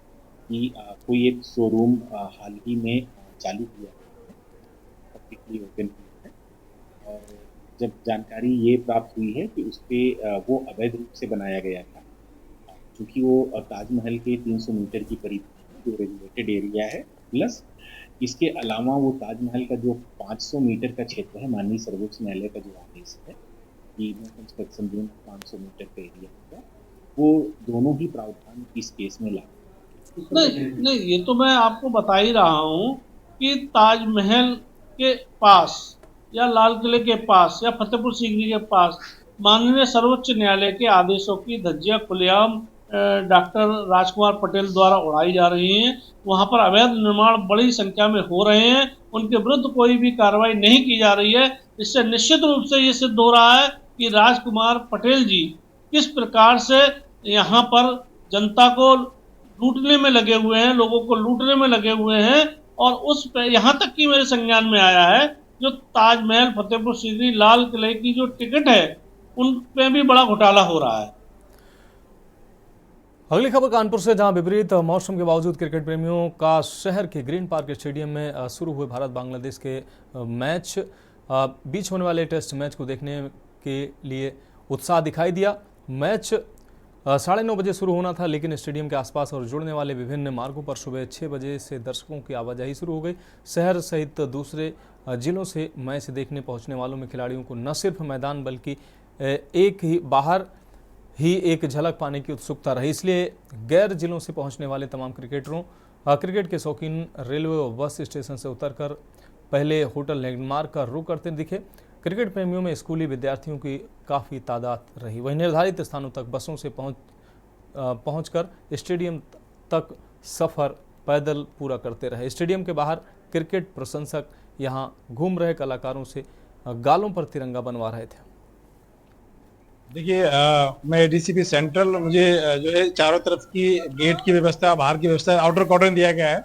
कि कोई एक शोरूम हाल ही में चालू किया है, पब्लिकली ओपन किया है और जब जानकारी ये प्राप्त हुई है कि उस पर वो अवैध रूप से बनाया गया था, क्योंकि वो ताजमहल के 300 मीटर की करीब जो रेगुलेटेड एरिया है, प्लस इसके अलावा वो ताजमहल का जो 500 मीटर का क्षेत्र है, माननीय सर्वोच्च न्यायालय का जो आदेश है कि नो कंस्ट्रक्शन जोन 500 मीटर का एरिया होगा, वो दोनों ही प्रावधान इस केस में लागू।
नहीं, ये तो मैं आपको बता ही रहा हूँ कि ताजमहल के पास या लाल किले के पास या फतेहपुर सीकरी के पास माननीय सर्वोच्च न्यायालय के आदेशों की धज्जियां खुलेआम डॉक्टर राजकुमार पटेल द्वारा उड़ाई जा रही हैं। वहां पर अवैध निर्माण बड़ी संख्या में हो रहे हैं, उनके विरुद्ध कोई भी कार्रवाई नहीं की जा रही है। इससे निश्चित रूप से ये सिद्ध हो रहा है कि राजकुमार पटेल जी किस प्रकार से यहाँ पर जनता को लूटने में लगे हुए हैं, लोगों को लूटने में लगे हुए हैं। और उस पे यहाँ तक कि मेरे संज्ञान में आया है जो ताजमहल, फतेहपुर सीकरी, लाल किले की जो टिकट है उन पे भी बड़ा घोटाला हो रहा है।
अगली खबर कानपुर से, जहां विपरीत मौसम के बावजूद क्रिकेट प्रेमियों का शहर के ग्रीन पार्क स्टेडियम में शुरू हुए भारत बांग्लादेश के मैच बीच होने वाले टेस्ट मैच को देखने के लिए उत्साह दिखाई दिया। मैच 9:30 बजे शुरू होना था, लेकिन स्टेडियम के आसपास और जुड़ने वाले विभिन्न मार्गों पर सुबह 6 बजे से दर्शकों की आवाजाही शुरू हो गई। शहर सहित दूसरे जिलों से मैच देखने पहुंचने वालों में खिलाड़ियों को न सिर्फ मैदान बल्कि बाहर ही एक झलक पाने की उत्सुकता रही। इसलिए गैर जिलों से पहुंचने वाले तमाम क्रिकेटरों क्रिकेट के शौकीन रेलवे व बस स्टेशन से उतरकर पहले होटल लैंडमार्क का रुख करते दिखे। क्रिकेट प्रेमियों में स्कूली विद्यार्थियों की काफ़ी तादाद रही। वहीं निर्धारित स्थानों तक बसों से पहुंचकर स्टेडियम तक सफ़र पैदल पूरा करते रहे। स्टेडियम के बाहर क्रिकेट प्रशंसक यहां घूम रहे कलाकारों से गालों पर तिरंगा बनवा रहे थे।
देखिए, मैं एडीसीपी सेंट्रल, मुझे जो है चारों तरफ की गेट की व्यवस्था, बाहर की व्यवस्था, आउटर कॉर्डन दिया गया है।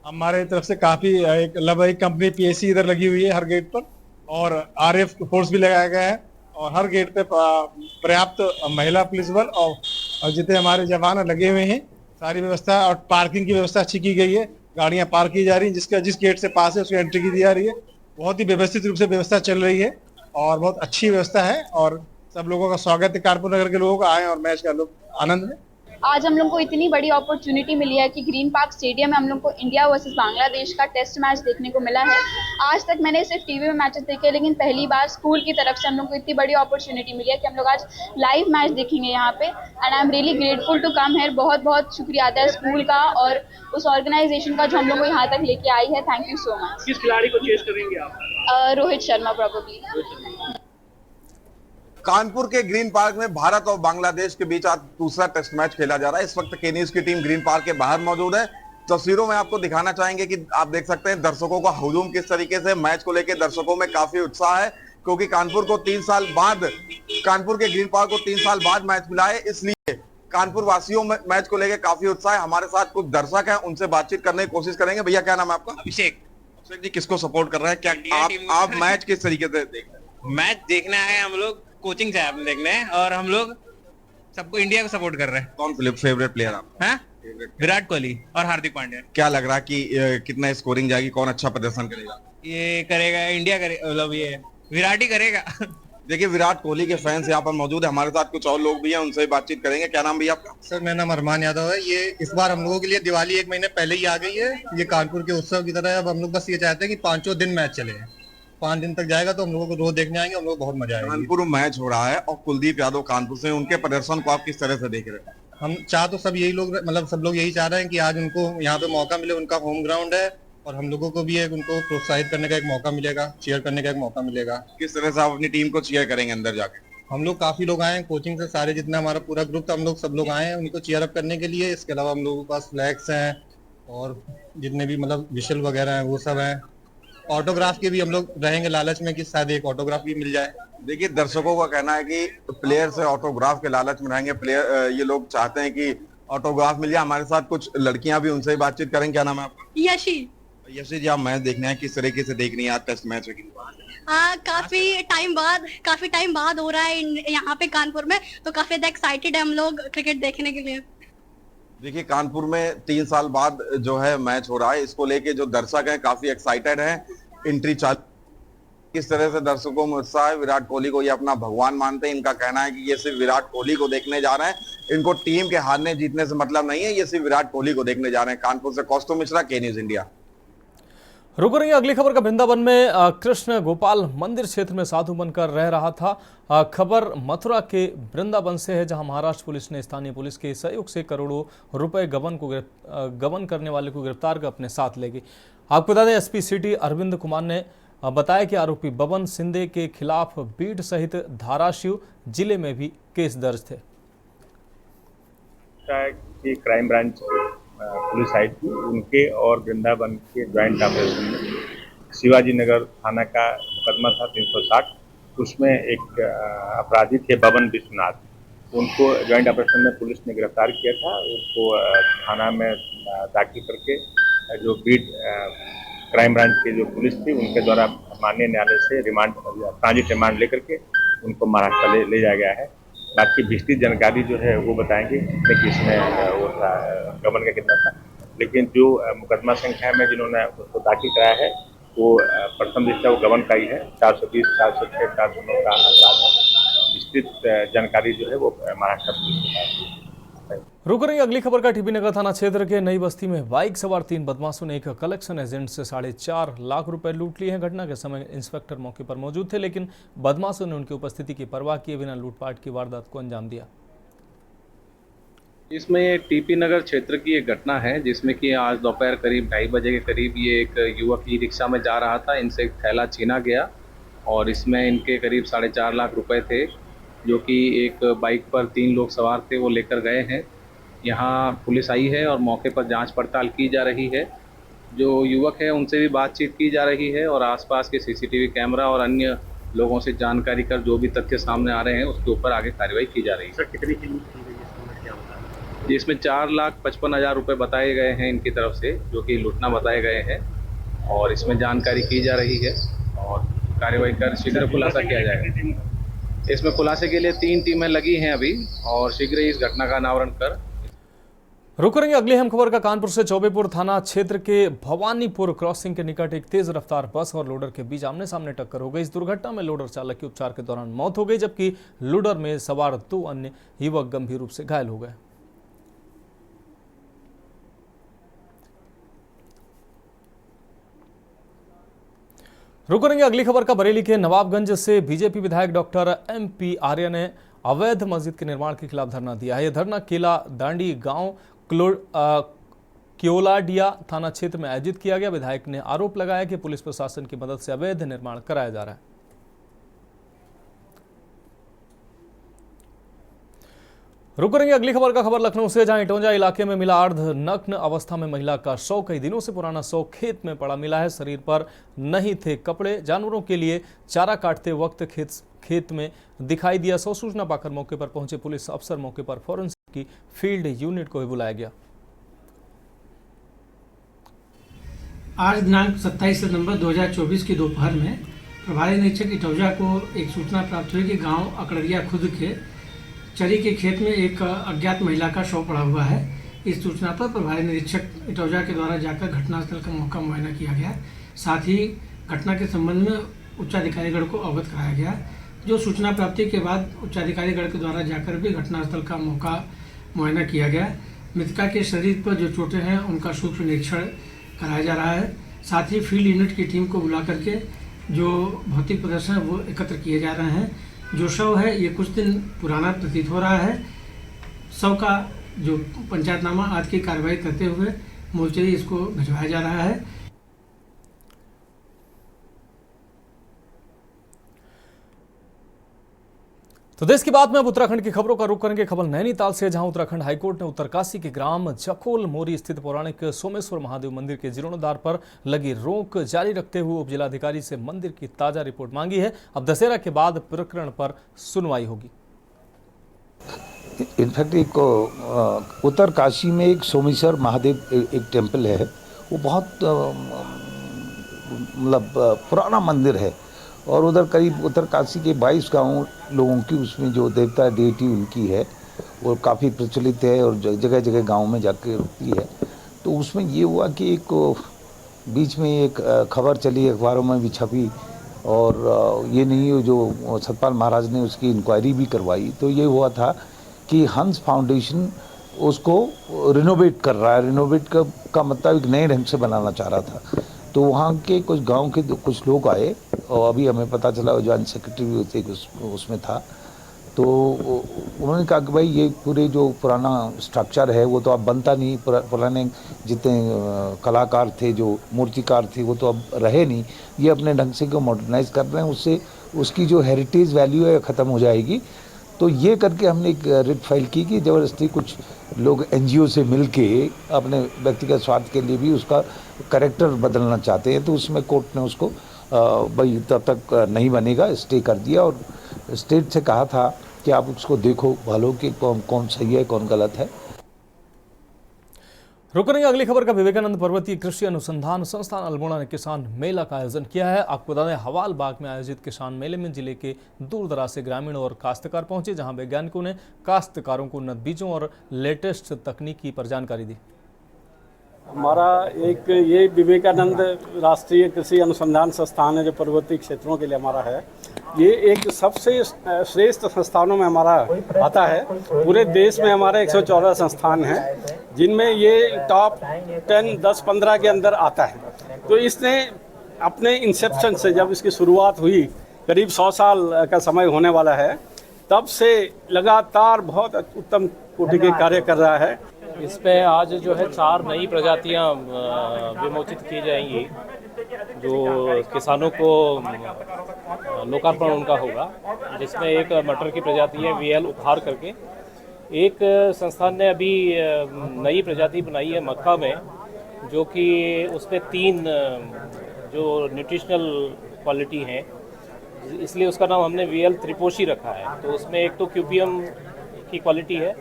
हमारे तरफ से काफ़ी लगभग एक कंपनी पीएससी इधर लगी हुई है हर गेट पर, और आरएफ फोर्स भी लगाया गया है, और हर गेट पे पर्याप्त महिला पुलिस बल और जितने हमारे जवान लगे हुए हैं, सारी व्यवस्था, और पार्किंग की व्यवस्था अच्छी की गई है। गाड़ियां पार्क की जा रही हैं, जिस गेट से पास है उसको एंट्री की दी जा रही है। बहुत ही व्यवस्थित रूप से व्यवस्था चल रही है और बहुत अच्छी व्यवस्था है, और सब लोगों का स्वागत है। कानपुर नगर के लोगों का आए और मैच का लोग आनंद लें।
आज हम लोग को इतनी बड़ी अपॉर्चुनिटी मिली है कि ग्रीन पार्क स्टेडियम में हम लोग को इंडिया वर्सेस बांग्लादेश का टेस्ट मैच देखने को मिला है। आज तक मैंने सिर्फ टीवी में मैचेस देखे, लेकिन पहली बार स्कूल की तरफ से हम लोग को इतनी बड़ी अपॉर्चुनिटी मिली है कि हम लोग आज लाइव मैच देखेंगे यहाँ पे, and I am really grateful to come here. बहुत बहुत शुक्रिया अदा है स्कूल का और उस ऑर्गेनाइजेशन का जो हम लोग को यहाँ तक लेके आई है। Thank you so much.
किस खिलाड़ी को चेस करेंगे आप?
रोहित शर्मा प्रोबेबली।
कानपुर के ग्रीन पार्क में भारत और बांग्लादेश के बीच आज दूसरा टेस्ट मैच खेला जा रहा है। इस वक्त के न्यूज की टीम ग्रीन पार्क के बाहर मौजूद है। तस्वीरों में आपको दिखाना चाहेंगे कि आप देख सकते हैं दर्शकों का हुजूम किस तरीके से। मैच को लेकर दर्शकों में काफी उत्साह है, क्योंकि कानपुर के ग्रीन पार्क को 3 साल बाद मैच मिला है, इसलिए कानपुर वासियों में मैच को लेकर काफी उत्साह है। हमारे साथ कुछ दर्शक हैं, उनसे बातचीत करने की कोशिश करेंगे। भैया, क्या नाम है आपका?
अभिषेक
जी, किसको सपोर्ट कर रहे हैं? क्या आप मैच किस तरीके से देख रहे हैं?
मैच देखना है, हम लोग कोचिंग से आपने देखना है, और हम लोग सबको इंडिया को सपोर्ट कर रहे हैं।
कौन फेवरेट प्लेयर आप?
हैं? विराट कोहली और हार्दिक पांड्या।
क्या लग रहा है कि कितना स्कोरिंग जाएगी, कौन अच्छा प्रदर्शन करेगा?
ये करेगा इंडिया, मतलब ये विराट ही करेगा।
देखिए, विराट कोहली के फैंस यहाँ पर मौजूद है। हमारे साथ कुछ और लोग भी हैं, उनसे बातचीत करेंगे। क्या नाम भैया आपका?
सर, मेरा नाम अरमान यादव है। ये इस बार हम लोगों के लिए दिवाली 1 महीने पहले ही आ गई है। ये कानपुर के उत्सव की तरह है। अब हम लोग बस ये चाहते हैं कि 5 दिन मैच चले। 5 दिन तक जाएगा तो हम लोगों को रोज देखने आएंगे, हम लोग बहुत मजा आएगा।
कानपुर में मैच हो रहा है और कुलदीप यादव कानपुर से, उनके प्रदर्शन को आप किस तरह से देख रहे हैं?
हम चाह तो सब यही लोग, मतलब सब लोग यही चाह रहे हैं कि आज उनको यहाँ पे मौका मिले। उनका होम ग्राउंड है और हम लोगों को भी एक उनको प्रोत्साहित करने का एक मौका मिलेगा, चीयर करने का एक मौका मिलेगा।
किस तरह से आप अपनी टीम को चीयर करेंगे अंदर जाके?
हम लोग काफी लोग आए हैं कोचिंग से, सारे जितना हमारा पूरा ग्रुप था, हम लोग सब लोग आए हैं उनको चीयर अप करने के लिए। इसके अलावा हम लोगों के पास फ्लैग्स हैं और जितने भी मतलब विशल वगैरह हैं वो सब हैं। ऑटोग्राफ के भी हम लोग रहेंगे लालच में कि शायद एक ऑटोग्राफ भी मिल जाए।
देखिए, दर्शकों का कहना है कि प्लेयर से ऑटोग्राफ के लालच में रहेंगे। प्लेयर ये लोग चाहते हैं कि ऑटोग्राफ मिल जाए। हमारे साथ कुछ लड़कियां भी, उनसे बातचीत करेंगे। क्या नाम है आपका?
यशी।
यशी जी, आप मैच देखने हैं, किस तरीके से देख रही हैं आज टेस्ट मैच?
काफी टाइम बाद हो रहा है यहाँ पे कानपुर में, तो काफी ज्यादा एक्साइटेड है हम लोग क्रिकेट देखने के लिए।
देखिए, कानपुर में 3 साल बाद जो है मैच हो रहा है, इसको लेके जो दर्शक हैं काफी एक्साइटेड हैं। एंट्री चालू, किस तरह से दर्शकों में उत्साह है। विराट कोहली को ये अपना भगवान मानते हैं। इनका कहना है कि ये सिर्फ विराट कोहली को देखने जा रहे हैं, इनको टीम के हारने जीतने से मतलब नहीं है, ये सिर्फ विराट कोहली को देखने जा रहे हैं। कानपुर से कौस्तुभ मिश्रा, के न्यूज इंडिया।
रुक रही है अगली खबर का। वृंदावन में कृष्ण गोपाल मंदिर क्षेत्र में साधु बनकर रह रहा था। खबर मथुरा के वृंदावन से है, जहां महाराष्ट्र पुलिस ने स्थानीय पुलिस के सहयोग से करोड़ों रुपए गबन करने वाले को गिरफ्तार कर अपने साथ ले गई। आपको बता दें, एसपी सिटी अरविंद कुमार ने बताया कि आरोपी बबन सिंधे के खिलाफ बीड सहित धाराशिव जिले में भी केस दर्ज थे।
क्राइम ब्रांच पुलिस आई थी, उनके और वृंदावन के ज्वाइंट ऑपरेशन में शिवाजी नगर थाना का मुकदमा था 360। उसमें एक अपराधी थे बबन विश्वनाथ, उनको ज्वाइंट ऑपरेशन में पुलिस ने गिरफ्तार किया था। उनको थाना में दाखिल करके जो बीड क्राइम ब्रांच की जो पुलिस थी, उनके द्वारा माननीय न्यायालय से ट्रांजिट रिमांड लेकर के उनको महाराष्ट्र ले जाया गया है। बाकी विस्तृत जानकारी जो है वो बताएंगे कि इसमें वो था गबन का कितना था, लेकिन जो मुकदमा संख्या में जिन्होंने उसको दाखिल कराया है वो प्रथम दृष्टया वो गबन का ही है। 420, 406, 409 का अपराध है। विस्तृत जानकारी जो है वो महाराष्ट्र पुलिस।
रुक रही अगली खबर का। टीपी नगर थाना क्षेत्र के नई बस्ती में बाइक सवार 3 बदमाशों ने एक कलेक्शन एजेंट से 4.5 लाख रुपए लूट लिए हैं। घटना के समय इंस्पेक्टर मौके पर मौजूद थे, लेकिन बदमाशों ने उनकी उपस्थिति की परवाह किए बिना लूटपाट की वारदात को अंजाम दिया।
इसमें ये टीपी नगर क्षेत्र की एक घटना है, जिसमें कि आज दोपहर करीब 2:30 बजे के करीब ये एक युवक ई रिक्शा में जा रहा था। इनसे एक थैला छीना गया और इसमें इनके करीब 4.5 लाख रुपए थे, जो कि एक बाइक पर 3 लोग सवार थे वो लेकर गए हैं। यहाँ पुलिस आई है और मौके पर जांच पड़ताल की जा रही है। जो युवक है उनसे भी बातचीत की जा रही है और आसपास के सीसीटीवी कैमरा और अन्य लोगों से जानकारी कर जो भी तथ्य सामने आ रहे हैं उसके ऊपर आगे कार्रवाई की जा रही है।
सर कितनी की लूट की गई है, क्या बताया?
जिसमें 4,55,000 रुपये बताए गए हैं इनकी तरफ से, जो कि लूटना बताए गए हैं, और इसमें जानकारी की जा रही है और कार्रवाई कर शीघ्र खुलासा किया जाएगा। इसमें खुलासे के लिए 3 टीमें लगी हैं अभी और शीघ्र ही इस घटना का अनावरण कर
रुक करेंगे अगली अहम खबर का। कानपुर से चौबेपुर थाना क्षेत्र के भवानीपुर क्रॉसिंग के निकट एक तेज रफ्तार बस और लोडर के बीच आमने सामने टक्कर हो गई। इस दुर्घटना में लोडर चालक की उपचार के दौरान मौत हो गई, जबकि लोडर में सवार 2 अन्य युवक गंभीर रूप से घायल हो गए। रुक करेंगे अगली खबर का। बरेली के नवाबगंज से बीजेपी विधायक डॉक्टर MP आर्य ने अवैध मस्जिद के निर्माण के खिलाफ धरना दिया है। यह धरना केला दांडी गांव क्योलाडिया थाना क्षेत्र में आयोजित किया गया। विधायक ने आरोप लगाया कि पुलिस प्रशासन की मदद से अवैध निर्माण कराया जा रहा है। रुक करेंगे अगली खबर का। खबर लखनऊ से, जहां इटौंजा इलाके में मिला अर्धनग्न अवस्था में महिला का शव। कई दिनों से पुराना शव खेत में पड़ा मिला है। शरीर पर नहीं थे कपड़े। जानवरों के लिए चारा काटते वक्त खेत में दिखाई दिया शव। सूचना पाकर मौके पर पहुंचे पुलिस अफसर मौके पर फॉरेंसिक की फील्ड यूनिट को भी बुलाया गया।
आज दिनांक 27 सितंबर 2024 की दोपहर में प्रभारी निरीक्षक इटौजा को एक सूचना प्राप्त हुई कि गांव अकड़रिया खुद के चरी के खेत में एक अज्ञात महिला का शव पड़ा हुआ है। इस सूचना पर प्रभारी निरीक्षक इटौजा के द्वारा जाकर घटनास्थल का मौका मुआयना किया गया। साथ ही घटना के संबंध में उच्चाधिकारीगण को अवगत कराया गया। जो सूचना प्राप्ति के बाद उच्चाधिकारीगण के द्वारा जाकर भी घटनास्थल का मौका मुआयना किया गया। मृतका के शरीर पर जो चोटें हैं उनका सूक्ष्म निरीक्षण कराया जा रहा है। साथ ही फील्ड यूनिट की टीम को बुला करके जो भौतिक प्रदर्शन है वो एकत्र किए जा रहे हैं। जो शव है ये कुछ दिन पुराना प्रतीत हो रहा है। शव का जो पंचायतनामा आदि की कार्रवाई करते हुए मोर्चरी इसको भिजवाया जा रहा है।
तो देश की बात में अब उत्तराखंड की खबरों का रुख करेंगे। खबर नैनीताल से, जहां उत्तराखंड हाईकोर्ट ने उत्तरकाशी के ग्राम जकोल मोरी स्थित पौराणिक सोमेश्वर महादेव मंदिर के जीर्णोद्धार पर लगी रोक जारी रखते हुए उप जिलाधिकारी से मंदिर की ताजा रिपोर्ट मांगी है। अब दशहरा के बाद प्रकरण पर सुनवाई होगी।
इनफैक्ट एक उत्तरकाशी में एक सोमेश्वर महादेव एक टेम्पल है, वो बहुत मतलब पुराना मंदिर है और उधर करीब उत्तरकाशी के 22 गाँव लोगों की उसमें जो देवता डेटी उनकी है वो काफ़ी प्रचलित है और जगह जगह गांव में जाके रुकती है। तो उसमें ये हुआ कि एक बीच में एक खबर चली, अखबारों में भी छपी और ये नहीं जो सतपाल महाराज ने उसकी इंक्वायरी भी करवाई। तो ये हुआ था कि हंस फाउंडेशन उसको रिनोवेट कर रहा है। रिनोवेट का मतलब एक नए ढंग से बनाना चाह रहा था। तो वहाँ के कुछ गांव के कुछ लोग आए और अभी हमें पता चला जॉइंट सेक्रेटरी भी होते उसमें था। तो उन्होंने कहा कि भाई ये पूरे जो पुराना स्ट्रक्चर है वो तो अब बनता नहीं, पुराने जितने कलाकार थे जो मूर्तिकार थे वो तो अब रहे नहीं, ये अपने ढंग से को मॉडर्नाइज कर रहे हैं, उससे उसकी जो हेरिटेज वैल्यू है ख़त्म हो जाएगी। तो ये करके हमने एक रिट फाइल की कि ज़बरदस्ती कुछ लोग NGO से मिलके अपने व्यक्तिगत स्वार्थ के लिए भी उसका कैरेक्टर बदलना चाहते हैं। तो उसमें कोर्ट ने उसको भाई तब तक नहीं बनेगा स्टे कर दिया और स्टेट से कहा था कि आप उसको देखो भालो कि कौन सही है कौन गलत है।
रुक रही अगली खबर का। विवेकानंद पर्वतीय कृषि अनुसंधान संस्थान अल्मोड़ा ने किसान मेला का आयोजन किया है। आपको बता दें, हवाल बाग में आयोजित किसान मेले में जिले के दूर दराज से ग्रामीण और काश्तकार पहुंचे, जहां वैज्ञानिकों ने काश्तकारों को उन्नत बीजों और लेटेस्ट तकनीकी पर जानकारी दी।
हमारा एक ये विवेकानंद राष्ट्रीय कृषि अनुसंधान संस्थान है जो पर्वतीय क्षेत्रों के लिए हमारा है। ये एक सबसे श्रेष्ठ संस्थानों में हमारा आता है। पूरे देश में हमारे 114 संस्थान हैं जिनमें ये टॉप 10, 10, 15 के अंदर आता है। तो इसने अपने इंसेप्शन से, जब इसकी शुरुआत हुई, करीब 100 साल का समय होने वाला है, तब से लगातार बहुत उत्तम कोटि के कार्य कर रहा है।
इस पे आज जो है 4 नई प्रजातियां विमोचित की जाएंगी जो किसानों को लोकार्पण उनका होगा, जिसमें एक मटर की प्रजाति है VL उपहार करके, एक संस्थान ने अभी नई प्रजाति बनाई है मक्का में, जो कि उसमें 3 जो न्यूट्रिशनल क्वालिटी हैं, इसलिए उसका नाम हमने VL त्रिपोशी रखा है। तो उसमें एक तो क्यूपियम की क्वालिटी है,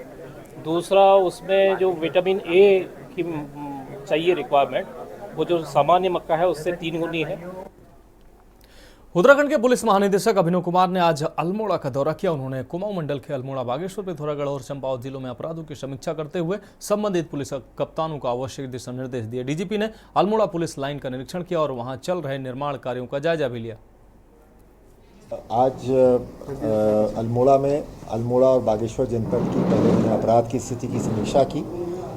दूसरा उसमें जो विटामिन A की चाहिए रिक्वायरमेंट, वो जो सामान्य मक्का है उससे 3 गुनी है।
उत्तराखंड के पुलिस महानिदेशक अभिनव कुमार ने आज अल्मोड़ा का दौरा किया। उन्होंने कुमाऊं मंडल के अल्मोड़ा, बागेश्वर, पिथौरागढ़ और चंपावत जिलों में अपराधों की समीक्षा करते हुए संबंधित पुलिस कप्तानों को आवश्यक दिशा निर्देश दिए। डीजीपी ने अल्मोड़ा पुलिस लाइन का निरीक्षण किया और वहां चल रहे निर्माण कार्यों का जायजा भी लिया।
आज अल्मोड़ा और बागेश्वर जनपद की पहले मैंने अपराध की स्थिति की समीक्षा की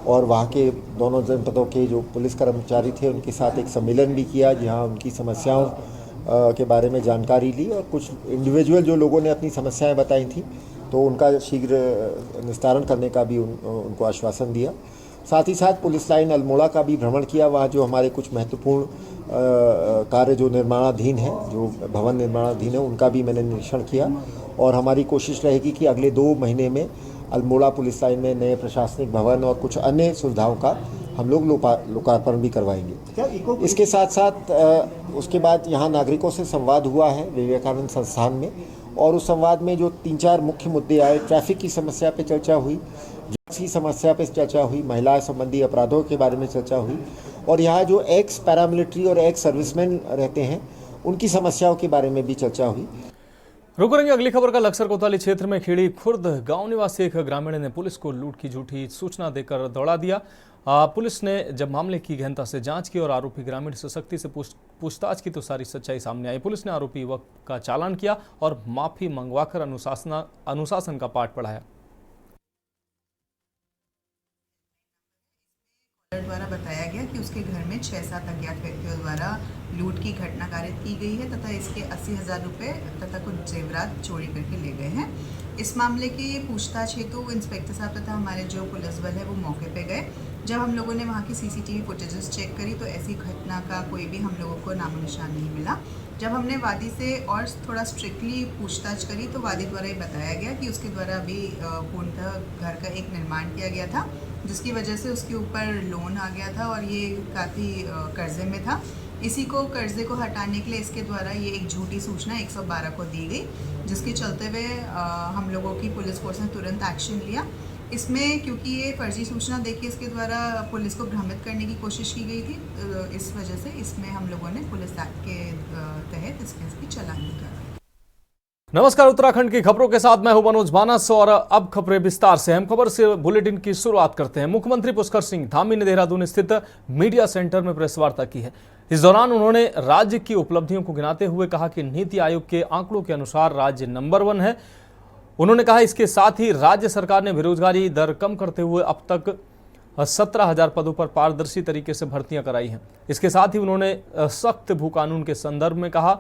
और वहाँ के दोनों जनपदों के जो पुलिस कर्मचारी थे उनके साथ एक सम्मेलन भी किया, जहाँ उनकी समस्याओं के बारे में जानकारी ली और कुछ इंडिविजुअल जो लोगों ने अपनी समस्याएं बताई थी तो उनका शीघ्र निस्तारण करने का भी उनको आश्वासन दिया। साथ ही साथ पुलिस लाइन अल्मोड़ा का भी भ्रमण किया। वहाँ जो हमारे कुछ महत्वपूर्ण कार्य जो निर्माणाधीन है, जो भवन निर्माणाधीन है, उनका भी मैंने निरीक्षण किया और हमारी कोशिश रहेगी कि अगले 2 महीने में अल्मोड़ा पुलिस लाइन में नए प्रशासनिक भवन और कुछ अन्य सुविधाओं का हम लोग लोकार्पण भी करवाएंगे। इसके साथ साथ उसके बाद यहाँ नागरिकों से संवाद हुआ है विवेकानंद संस्थान में और उस संवाद में जो 3-4 मुख्य मुद्दे आए, ट्रैफिक की समस्या पे चर्चा हुई, ड्रग्स की समस्या पे चर्चा हुई, महिला संबंधी अपराधों के बारे में चर्चा हुई और यहाँ जो एक्स पैरामिलिट्री और एक्स सर्विसमैन रहते हैं उनकी समस्याओं के बारे में भी चर्चा हुई।
रुक करेंगे अगली खबर का। लक्सर कोतवाली क्षेत्र में खेड़ी खुर्द गांव निवासी एक ग्रामीण ने पुलिस को लूट की झूठी सूचना देकर दौड़ा दिया। पुलिस ने जब मामले की गहनता से जांच की और आरोपी ग्रामीण से सख्ती से पूछताछ की तो सारी सच्चाई सामने आई। पुलिस ने आरोपी युवक का चालान किया और माफी मंगवाकर अनुशासन का पाठ पढ़ाया।
द्वारा बताया गया कि उसके घर में 6-7 अज्ञात व्यक्तियों द्वारा लूट की घटना कारित की गई है तथा इसके 80,000 रुपये तथा कुछ जेवरात चोरी करके ले गए हैं। इस मामले की पूछताछ हेतु इंस्पेक्टर साहब तथा हमारे जो पुलिस बल है वो मौके पे गए। जब हम लोगों ने वहाँ की CCTV फुटेजेस चेक करी तो ऐसी घटना का कोई भी हम लोगों को नामो निशान नहीं मिला। जब हमने वादी से और थोड़ा स्ट्रिक्टली पूछताछ करी तो वादी द्वारा ये बताया गया कि उसके द्वारा अभी पूर्णतः घर का एक निर्माण किया गया था, जिसकी वजह से उसके ऊपर लोन आ गया था और ये काफ़ी कर्जे में था। इसी को कर्जे को हटाने के लिए इसके द्वारा ये एक झूठी सूचना 112 को दी गई, जिसके चलते हुए हम लोगों की पुलिस फोर्स ने तुरंत एक्शन लिया। इसमें क्योंकि ये फर्जी सूचना देके इसके द्वारा पुलिस को भ्रमित करने की कोशिश की गई थी, इस वजह से इसमें हम लोगों ने पुलिस एक्ट के तहत इसकी चालानी की।
नमस्कार, उत्तराखंड की खबरों के साथ मैं हूं मनोज मानस और अब खबरें विस्तार से। हम खबर से बुलेटिन की शुरुआत करते हैं। मुख्यमंत्री पुष्कर सिंह धामी ने देहरादून स्थित मीडिया सेंटर में प्रेस वार्ता की है। इस दौरान उन्होंने राज्य की उपलब्धियों को गिनाते हुए कहा कि नीति आयोग के आंकड़ों के अनुसार राज्य नंबर 1 है। उन्होंने कहा इसके साथ ही राज्य सरकार ने बेरोजगारी दर कम करते हुए अब तक 17,000 पदों पर पारदर्शी तरीके से भर्तियां कराई हैं। इसके साथ ही उन्होंने सख्त भू कानून के संदर्भ में कहा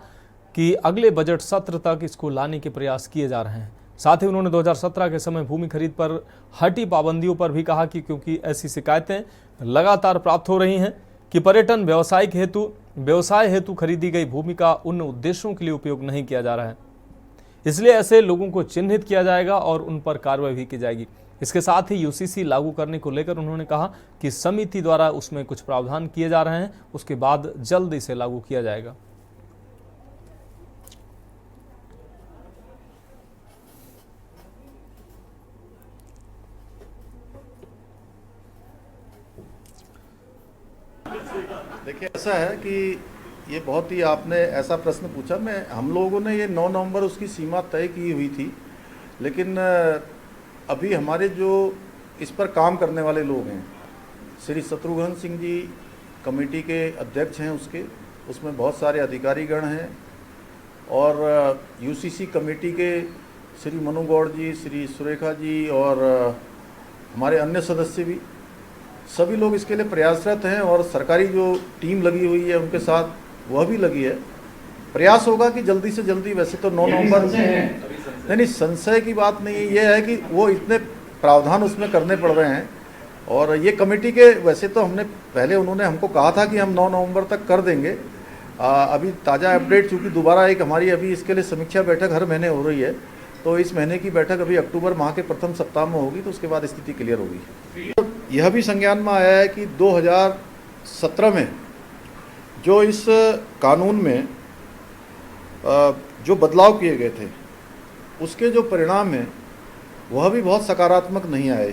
कि अगले बजट सत्र तक इसको लाने के प्रयास किए जा रहे हैं। साथ ही उन्होंने 2017 के समय भूमि खरीद पर हटी पाबंदियों पर भी कहा कि क्योंकि ऐसी शिकायतें लगातार प्राप्त हो रही हैं कि पर्यटन व्यवसाय हेतु खरीदी गई भूमि का उन उद्देश्यों के लिए उपयोग नहीं किया जा रहा है, इसलिए ऐसे लोगों को चिन्हित किया जाएगा और उन पर कार्रवाई भी की जाएगी। इसके साथ ही UCC लागू करने को लेकर उन्होंने कहा कि समिति द्वारा उसमें कुछ प्रावधान किए जा रहे हैं, उसके बाद जल्द इसे लागू किया जाएगा।
देखिए, ऐसा है कि ये बहुत ही आपने ऐसा प्रश्न पूछा। हम लोगों ने ये 9 नवंबर उसकी सीमा तय की हुई थी, लेकिन अभी हमारे जो इस पर काम करने वाले लोग हैं, श्री शत्रुघ्न सिंह जी कमेटी के अध्यक्ष हैं, उसमें बहुत सारे अधिकारीगण हैं और UCC कमेटी के श्री मनु गौड़ जी, श्री सुरेखा जी और हमारे अन्य सदस्य भी, सभी लोग इसके लिए प्रयासरत हैं और सरकारी जो टीम लगी हुई है उनके साथ वह भी लगी है। प्रयास होगा कि जल्दी से जल्दी, वैसे तो 9 नवंबर नहीं, संशय की बात नहीं है, ये है कि वो इतने प्रावधान उसमें करने पड़ रहे हैं और ये कमेटी के, वैसे तो हमने पहले उन्होंने हमको कहा था कि हम 9 नवंबर तक कर देंगे। अभी ताज़ा अपडेट, चूँकि दोबारा एक हमारी अभी इसके लिए समीक्षा बैठक हर महीने हो रही है, तो इस महीने की बैठक अभी अक्टूबर माह के प्रथम सप्ताह में होगी, तो उसके बाद स्थिति क्लियर होगी। यह भी संज्ञान में आया है कि 2017 में जो इस कानून में जो बदलाव किए गए थे उसके जो परिणाम हैं वह भी बहुत सकारात्मक नहीं आए।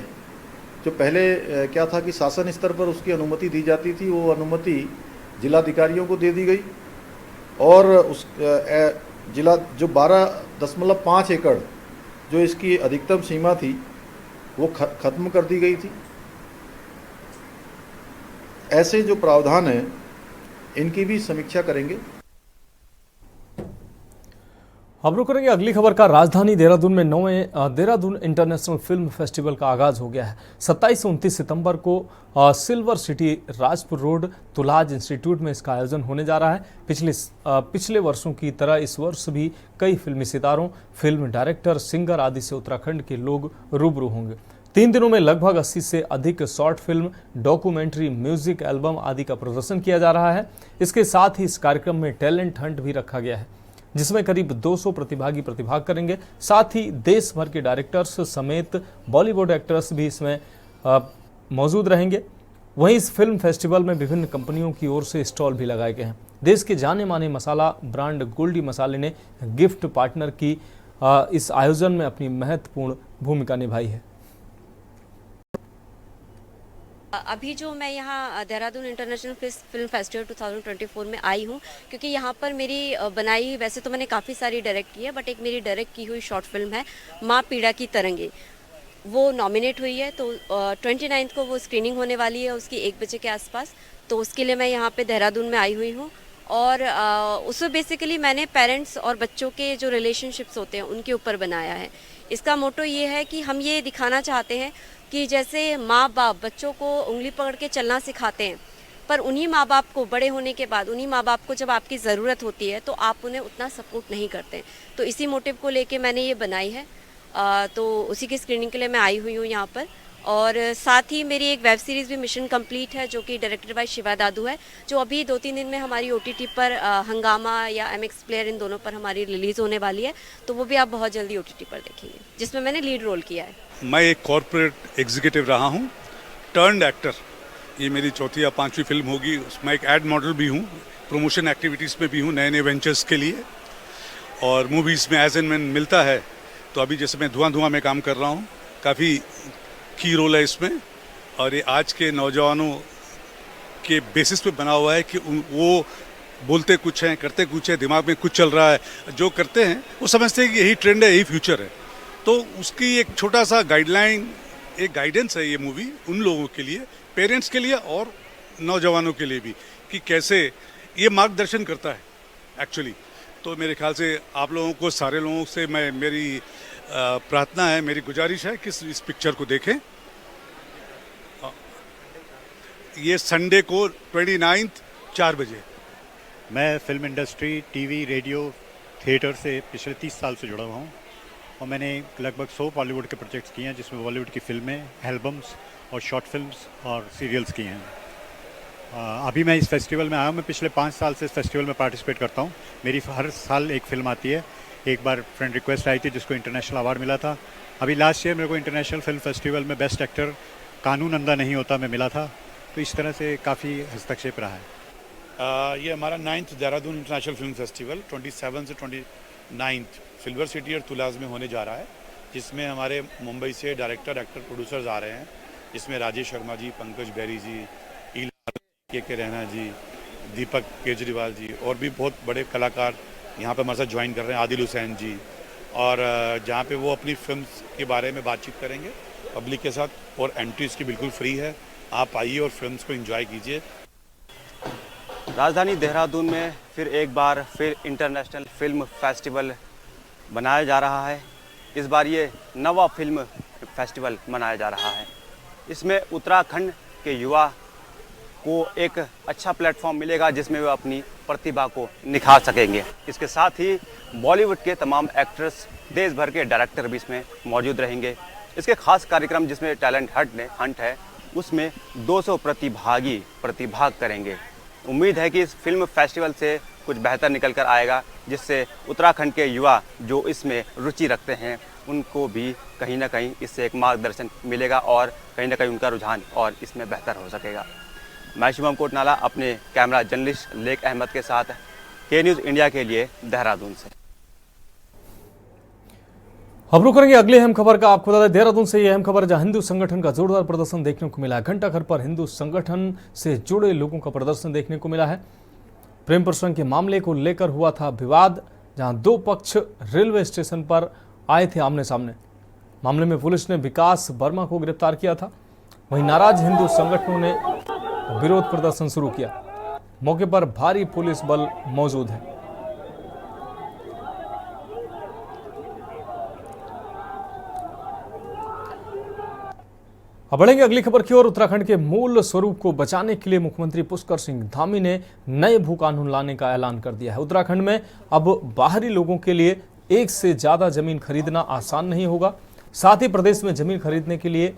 जो पहले क्या था कि शासन स्तर पर उसकी अनुमति दी जाती थी, वो अनुमति जिलाधिकारियों को दे दी गई और उस जिला जो 12.5 एकड़ जो इसकी अधिकतम सीमा थी वो खत्म कर दी गई थी। ऐसे जो प्रावधान हैं इनकी भी समीक्षा करेंगे।
अब रुक करेंगे अगली खबर का। राजधानी देहरादून में 9वें देहरादून इंटरनेशनल फिल्म फेस्टिवल का आगाज हो गया है। 27 से 29 सितंबर को Silver City Rajpur Road Tula's Institute में इसका आयोजन होने जा रहा है। पिछले वर्षों की तरह इस वर्ष भी कई फिल्मी सितारों, फिल्म डायरेक्टर, सिंगर आदि से उत्तराखंड के लोग रूबरू होंगे। 3 दिनों में लगभग 80 से अधिक short film, documentary, music album आदि का प्रदर्शन किया जा रहा है। इसके साथ ही इस कार्यक्रम में टैलेंट हंट भी रखा गया है, जिसमें करीब 200 प्रतिभागी प्रतिभाग करेंगे। साथ ही देश भर के डायरेक्टर्स समेत बॉलीवुड एक्टर्स भी इसमें मौजूद रहेंगे। वहीं इस फिल्म फेस्टिवल में विभिन्न कंपनियों की ओर से स्टॉल भी लगाए गए हैं। देश के जाने माने मसाला ब्रांड गोल्डी मसाले ने गिफ्ट पार्टनर की इस आयोजन में अपनी महत्वपूर्ण भूमिका निभाई है।
अभी जो मैं यहाँ देहरादून इंटरनेशनल फिल्म फेस्टिवल 2024 में आई हूँ, क्योंकि यहाँ पर मेरी बनाई, वैसे तो मैंने काफ़ी सारी डायरेक्ट की है, बट एक मेरी डायरेक्ट की हुई शॉर्ट फिल्म है माँ पीड़ा की तरंगे, वो नॉमिनेट हुई है। तो 29 को वो स्क्रीनिंग होने वाली है उसकी 1 बजे के आसपास। तो उसके लिए मैं यहाँ पे देहरादून में आई हुई हूँ और उसमें बेसिकली मैंने पेरेंट्स और बच्चों के जो रिलेशनशिप्स होते हैं उनके ऊपर बनाया है। इसका मोटो ये है कि हम ये दिखाना चाहते हैं कि जैसे माँ बाप बच्चों को उंगली पकड़ के चलना सिखाते हैं, पर उन्हीं माँ बाप को बड़े होने के बाद, उन्हीं माँ बाप को जब आपकी ज़रूरत होती है तो आप उन्हें उतना सपोर्ट नहीं करते। तो इसी मोटिव को लेके मैंने ये बनाई है। तो उसी की स्क्रीनिंग के लिए मैं आई हुई हूँ यहाँ पर। और साथ ही मेरी एक वेब सीरीज़ भी मिशन कंप्लीट है, जो कि डायरेक्टेड बाय शिवा दादू है, जो अभी 2-3 दिन में हमारी OTT पर हंगामा या MX प्लेयर इन दोनों पर हमारी रिलीज़ होने वाली है। तो वो भी आप बहुत जल्दी OTT पर देखेंगे, जिसमें मैंने लीड रोल किया है।
मैं एक कॉर्पोरेट एग्जीक्यूटिव रहा हूँ, टर्न्ड एक्टर। ये मेरी 4th या 5वीं फिल्म होगी। मैं एक एड मॉडल भी हूँ, प्रमोशन एक्टिविटीज़ में भी हूँ नए वेंचर्स के लिए, और मूवीज़ में एज एंड मैन मिलता है। तो अभी जैसे मैं धुआं में काम कर रहा हूँ, काफ़ी की रोल है इसमें, और ये आज के नौजवानों के बेसिस पे बना हुआ है कि वो बोलते कुछ हैं, करते कुछ है, दिमाग में कुछ चल रहा है, जो करते हैं वो समझते हैं कि यही ट्रेंड है, यही फ्यूचर है। तो उसकी एक छोटा सा गाइडलाइन, एक गाइडेंस है ये मूवी उन लोगों के लिए, पेरेंट्स के लिए और नौजवानों के लिए भी, कि कैसे ये मार्गदर्शन करता है एक्चुअली। तो मेरे ख्याल से आप लोगों को, सारे लोगों से मेरी प्रार्थना है, मेरी गुजारिश है कि इस पिक्चर को देखें। ये संडे को 29 4 बजे।
मैं film industry, TV, radio, theatre से पिछले 30 साल से जुड़ा हुआ हूँ और मैंने लगभग 100 बॉलीवुड के प्रोजेक्ट्स किए हैं, जिसमें बॉलीवुड की फिल्में, एल्बम्स और शॉर्ट फिल्म्स और सीरियल्स किए हैं। अभी मैं इस फेस्टिवल में आया हूँ। मैं पिछले 5 साल से इस फेस्टिवल में पार्टिसिपेट करता हूँ। मेरी हर साल एक फ़िल्म आती है। एक बार फ्रेंड रिक्वेस्ट आई थी जिसको इंटरनेशनल अवार्ड मिला था। अभी लास्ट ईयर मेरे को इंटरनेशनल फिल्म फेस्टिवल में बेस्ट एक्टर कानून अंधा नहीं होता में मिला था। तो इस तरह से काफ़ी हस्तक्षेप रहा है।
ये हमारा 9th Dehradun international film festival 27 से 29 सिल्वर सिटी और तुलाज में होने जा रहा है, जिसमें हमारे मुंबई से डायरेक्टर, एक्टर, प्रोड्यूसर्स आ रहे हैं, जिसमें राजेश शर्मा जी, पंकज बेरी जी, के रहना जी, दीपक केजरीवाल जी और भी बहुत बड़े कलाकार यहाँ पे हमारे साथ ज्वाइन कर रहे हैं, आदिल हुसैन जी, और जहाँ पे वो अपनी फिल्म्स के बारे में बातचीत करेंगे पब्लिक के साथ, और एंट्री इसकी बिल्कुल फ्री है। आप आइए और फिल्म्स को एंजॉय कीजिए।
राजधानी देहरादून में फिर इंटरनेशनल फिल्म फेस्टिवल बनाया जा रहा है। इस बार ये 9वां फिल्म फेस्टिवल मनाया जा रहा है। इसमें उत्तराखंड के युवा को एक अच्छा प्लेटफॉर्म मिलेगा, जिसमें वे अपनी प्रतिभा को निखार सकेंगे। इसके साथ ही बॉलीवुड के तमाम एक्टर्स, देश भर के डायरेक्टर भी इसमें मौजूद रहेंगे। इसके खास कार्यक्रम जिसमें टैलेंट हंट है, उसमें 200 प्रतिभागी प्रतिभाग करेंगे। उम्मीद है कि इस फिल्म फेस्टिवल से कुछ बेहतर निकल कर आएगा, जिससे उत्तराखंड के युवा जो इसमें रुचि रखते हैं उनको भी कहीं ना कहीं इससे एक मार्गदर्शन मिलेगा और कहीं ना कहीं उनका रुझान और इसमें बेहतर हो सकेगा। मैं शुभम कोटनाला अपने कैमरा जर्नलिस्ट लेक अहमद के साथ के न्यूज़ इंडिया के लिए देहरादून से।
अब रुक करेंगे अगली अहम खबर का। आपको बता दें देहरादून से ये अहम खबर जहां हिंदू संगठन का जोरदार प्रदर्शन देखने को मिला है। घंटाघर पर हिंदू संगठन से जुड़े लोगों का प्रदर्शन देखने को मिला है। प्रेम प्रसंग के मामले को लेकर हुआ था विवाद, जहां दो पक्ष रेलवे स्टेशन पर आए थे आमने सामने। मामले में पुलिस ने विकास वर्मा को गिरफ्तार किया था। वहीं नाराज हिंदू संगठनों ने विरोध प्रदर्शन शुरू किया। मौके पर भारी पुलिस बल मौजूद है। अब बढ़ेंगे अगली खबर की ओर। उत्तराखंड के मूल स्वरूप को बचाने के लिए मुख्यमंत्री पुष्कर सिंह धामी ने नए भू कानून लाने का ऐलान कर दिया है। उत्तराखंड में अब बाहरी लोगों के लिए एक से ज्यादा जमीन खरीदना आसान नहीं होगा। साथ ही प्रदेश में जमीन खरीदने के लिए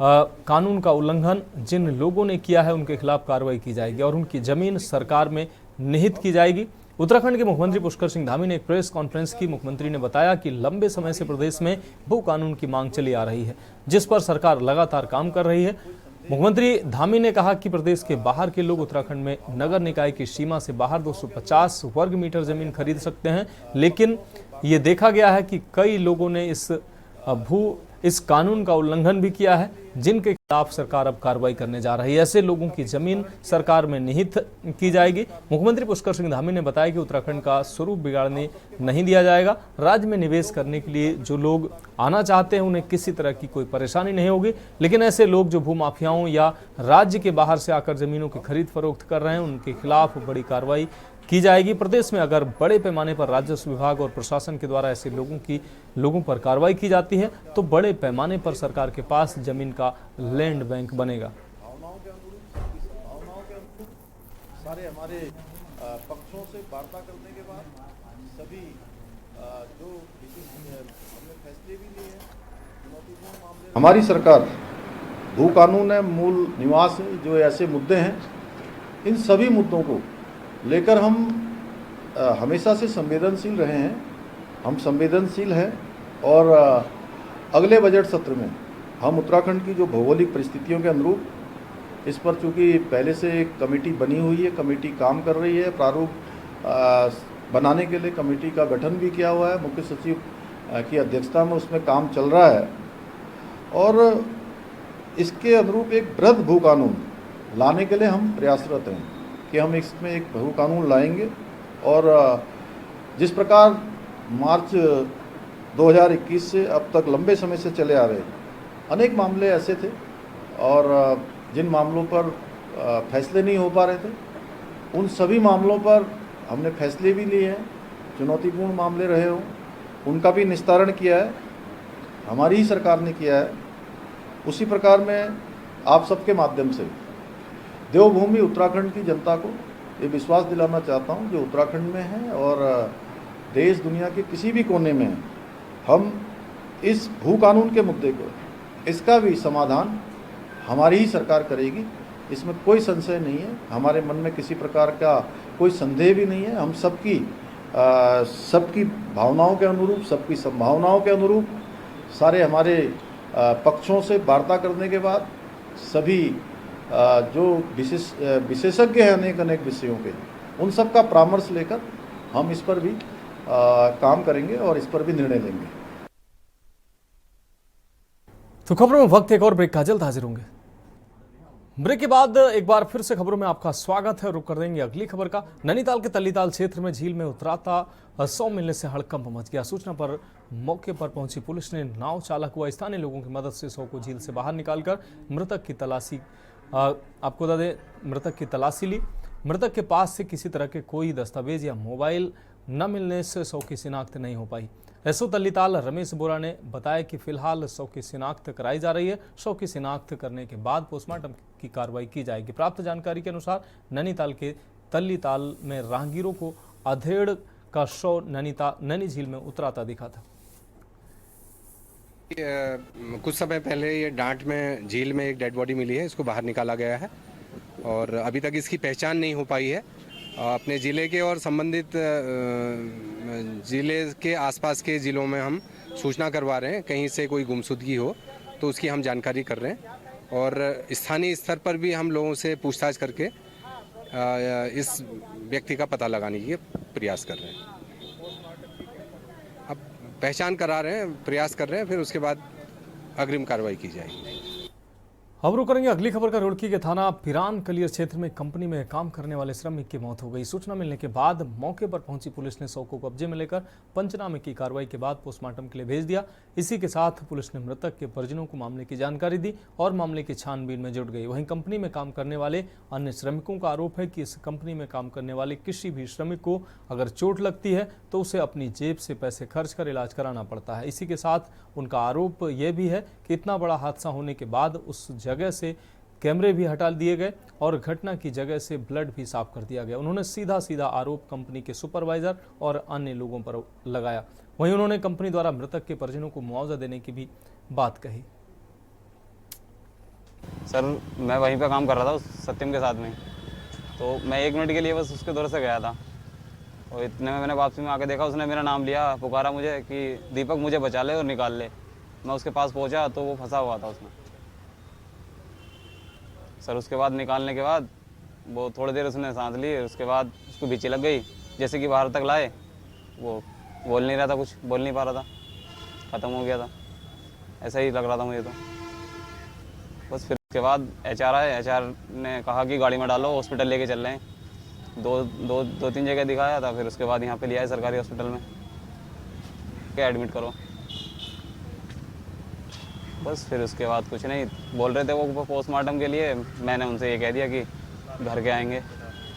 कानून का उल्लंघन जिन लोगों ने किया है उनके खिलाफ कार्रवाई की जाएगी और उनकी जमीन सरकार में निहित की जाएगी। उत्तराखंड के मुख्यमंत्री पुष्कर सिंह धामी ने एक प्रेस कॉन्फ्रेंस की। मुख्यमंत्री ने बताया कि लंबे समय से प्रदेश में भू कानून की मांग चली आ रही है, जिस पर सरकार लगातार काम कर रही है। मुख्यमंत्री धामी ने कहा कि प्रदेश के बाहर के लोग उत्तराखंड में नगर निकाय की सीमा से बाहर 250 वर्ग मीटर जमीन खरीद सकते हैं, लेकिन ये देखा गया है कि कई लोगों ने इस कानून का उल्लंघन भी किया है, जिनके खिलाफ सरकार अब कार्रवाई करने जा रही है। ऐसे लोगों की जमीन सरकार में निहित की जाएगी। मुख्यमंत्री पुष्कर सिंह धामी ने बताया कि उत्तराखंड का स्वरूप बिगाड़ने नहीं दिया जाएगा। राज्य में निवेश करने के लिए जो लोग आना चाहते हैं उन्हें किसी तरह की कोई परेशानी नहीं होगी, लेकिन ऐसे लोग जो भूमाफियाओं या राज्य के बाहर से आकर जमीनों की खरीद फरोख्त कर रहे हैं उनके खिलाफ बड़ी कार्रवाई की जाएगी। प्रदेश में अगर बड़े पैमाने पर राजस्व विभाग और प्रशासन के द्वारा ऐसे लोगों पर कार्रवाई की जाती है तो बड़े पैमाने पर सरकार के पास जमीन का लैंड बैंक बनेगा।
सारे हमारे पक्षों से वार्ता करने के बाद सभी जो हमने फैसले भी लिए हैं, चुनौतीपूर्ण मामले हमारी सरकार भू कानून है, मूल निवास है, जो ऐसे मुद्दे हैं, इन सभी मुद्दों को लेकर हम हमेशा से संवेदनशील रहे हैं। हम संवेदनशील हैं और अगले बजट सत्र में हम उत्तराखंड की जो भौगोलिक परिस्थितियों के अनुरूप इस पर चूँकि पहले से एक कमेटी बनी हुई है, कमेटी काम कर रही है, प्रारूप बनाने के लिए कमेटी का गठन भी किया हुआ है, मुख्य सचिव की अध्यक्षता में उसमें काम चल रहा है और इसके अनुरूप एक वृहद भू कानून लाने के लिए हम प्रयासरत हैं कि हम इसमें एक भू कानून लाएंगे। और जिस प्रकार मार्च 2021 से अब तक लंबे समय से चले आ रहे अनेक मामले ऐसे थे और जिन मामलों पर फैसले नहीं हो पा रहे थे, उन सभी मामलों पर हमने फैसले भी लिए हैं। चुनौतीपूर्ण मामले रहे हों उनका भी निस्तारण किया है, हमारी ही सरकार ने किया है। उसी प्रकार में आप सबके माध्यम से देवभूमि उत्तराखंड की जनता को ये विश्वास दिलाना चाहता हूँ जो उत्तराखंड में है और देश दुनिया के किसी भी कोने में हम इस भू कानून के मुद्दे को, इसका भी समाधान हमारी ही सरकार करेगी, इसमें कोई संशय नहीं है। हमारे मन में किसी प्रकार का कोई संदेह भी नहीं है। हम सबकी भावनाओं के अनुरूप, सबकी संभावनाओं के अनुरूप सारे हमारे पक्षों से वार्ता करने के बाद सभी जो विशेषज्ञ हैं अनेक विषयों के, उन सब का परामर्श लेकर हम इस पर भी काम करेंगे और इस पर भी निर्णय लेंगे।
तो खबरों में वक्त एक और ब्रेक का, जल्द हाजिर होंगे। ब्रेक के बाद एक बार फिर से खबरों में आपका स्वागत है। रुक कर देंगे अगली खबर का। नैनीताल के तल्लीताल क्षेत्र में झील में उतराता 100 मिलने से हड़कंप मच गया। सूचना पर मौके पर पहुंची पुलिस ने नाव चालक व स्थानीय लोगों की मदद से 100 को झील से बाहर निकालकर मृतक की तलाशी आपको बता दें मृतक की तलाशी ली। मृतक के पास से किसी तरह के कोई दस्तावेज या मोबाइल न मिलने से 100 की शिनाख्त नहीं हो पाई। एसओ तल्लीताल रमेश बोरा ने बताया कि फिलहाल 100 की शिनाख्त कराई जा रही है। 100 की शिनाख्त करने के बाद पोस्टमार्टम की कार्रवाई की जाएगी। प्राप्त जानकारी के अनुसार नैनीताल के तल्लीताल में राहगीरों को अधेड़ का शव नैनी झील में उतराता दिखा था।
कुछ समय पहले ये डांट में झील में एक डेड बॉडी मिली है, इसको बाहर निकाला गया है और अभी तक इसकी पहचान नहीं हो पाई है। अपने ज़िले के और संबंधित ज़िले के आसपास के ज़िलों में हम सूचना करवा रहे हैं, कहीं से कोई गुमशुदगी हो तो उसकी हम जानकारी कर रहे हैं और स्थानीय स्तर पर भी हम लोगों से पूछताछ करके इस व्यक्ति का पता लगाने के प्रयास कर रहे हैं। अब पहचान करा रहे हैं, प्रयास कर रहे हैं, फिर उसके बाद अग्रिम कार्रवाई की जाएगी।
अब रुक करेंगे अगली खबर का। रुड़की के थाना पिरान कलियर क्षेत्र में कंपनी में काम करने वाले श्रमिक की मौत हो गई। सूचना मिलने के बाद मौके पर पहुंची पुलिस ने शव को कब्जे में लेकर पंचनामे की कार्रवाई के बाद पोस्टमार्टम के लिए भेज दिया। इसी के साथ पुलिस ने मृतक के परिजनों को मामले की जानकारी दी और मामले की छानबीन में जुट गई। वहीं कंपनी में काम करने वाले अन्य श्रमिकों का आरोप है कि इस कंपनी में काम करने वाले किसी भी श्रमिक को अगर चोट लगती है तो उसे अपनी जेब से पैसे खर्च कर इलाज कराना पड़ता है। इसी के साथ उनका आरोप यह भी है कि इतना बड़ा हादसा होने के बाद उस जगह से कैमरे भी हटा दिए गए और घटना की जगह से ब्लड भी साफ कर दिया गया। उन्होंने सीधा आरोप कंपनी के सुपरवाइजर और अन्य लोगों पर लगाया। वहीं उन्होंने कंपनी द्वारा मृतक के परिजनों को मुआवजा देने की भी बात कही।
सर मैं वहीं पे काम कर रहा था उस सत्यम के साथ में, तो मैं 1 मिनट के लिए बस उसके दौर से गया था और इतने में मैंने वापसी में आके देखा उसने मेरा नाम लिया, पुकारा मुझे कि दीपक मुझे बचा ले और निकाल ले। मैं उसके पास पहुंचा तो वो फंसा हुआ था उसमें। सर उसके बाद निकालने के बाद वो थोड़ी देर उसने सांस ली, उसके बाद उसको बीची लग गई। जैसे कि बाहर तक लाए वो बोल नहीं रहा था, कुछ बोल नहीं पा रहा था, ख़त्म हो गया था, ऐसा ही लग रहा था मुझे तो। बस फिर उसके बाद HR आए, HR ने कहा कि गाड़ी में डालो, हॉस्पिटल लेके चल रहे हैं। दो तीन जगह दिखाया था, फिर उसके बाद यहाँ पे लिया है सरकारी हॉस्पिटल में क्या एडमिट करो। बस फिर उसके बाद कुछ नहीं बोल रहे थे वो पोस्टमार्टम के लिए। मैंने उनसे ये कह दिया कि घर के आएंगे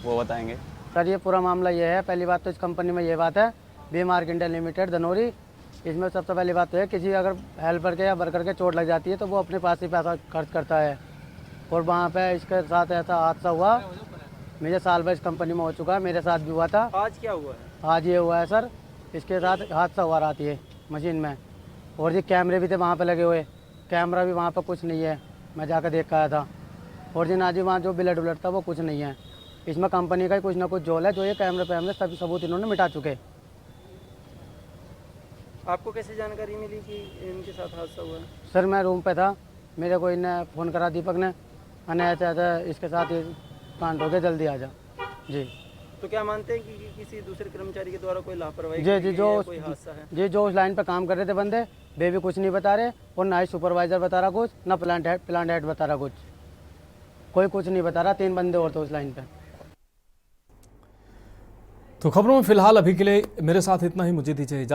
वो बताएंगे।
सर ये पूरा मामला ये है, पहली बात तो इस कंपनी में ये बात है, B Mark India Limited Dhanauri, इसमें सबसे पहली बात तो है किसी अगर हेल्पर के या वर्कर के चोट लग जाती है तो वो अपने पास ही पैसा खर्च करता है। और वहाँ पे इसके साथ ऐसा हादसा हुआ, मेरे साल भर इस कंपनी में हो चुका है, मेरे साथ भी हुआ था।
आज क्या हुआ है?
आज ये हुआ है सर, इसके साथ हादसा हुआ रात ये मशीन में। और ये कैमरे भी थे वहाँ पे लगे हुए, कैमरा भी वहाँ पर कुछ नहीं है, मैं जाकर देख के आया था। और जी ना जी वहाँ जो ब्लड था वो कुछ नहीं है। इसमें कंपनी का ही कुछ ना कुछ जोल है जो ये कैमरे पे हमने सभी सबूत इन्होंने मिटा चुके।
आपको कैसे जानकारी मिली कि इनके साथ हादसा हुआ है?
सर मैं रूम पे था, मेरे को इन्हें फ़ोन करा दीपक ने, ऐसा इसके साथ ये कांड हो गया, जल्दी आ जा। जी
तो क्या मानते हैं कि किसी दूसरे कर्मचारी के द्वारा कोई लापरवाही
जी
कोई हादसा है?
जी जो उस लाइन पे काम कर रहे थे बंदे वे भी कुछ नहीं बता रहे और ना ही सुपरवाइजर बता रहा कुछ, ना प्लांट हेड बता रहा कुछ, कोई कुछ नहीं बता रहा। 3 बंदे और थे उस लाइन पे।
तो खबरों में फिलहाल अभी के लिए मेरे साथ इतना ही, मुझे दीजिए।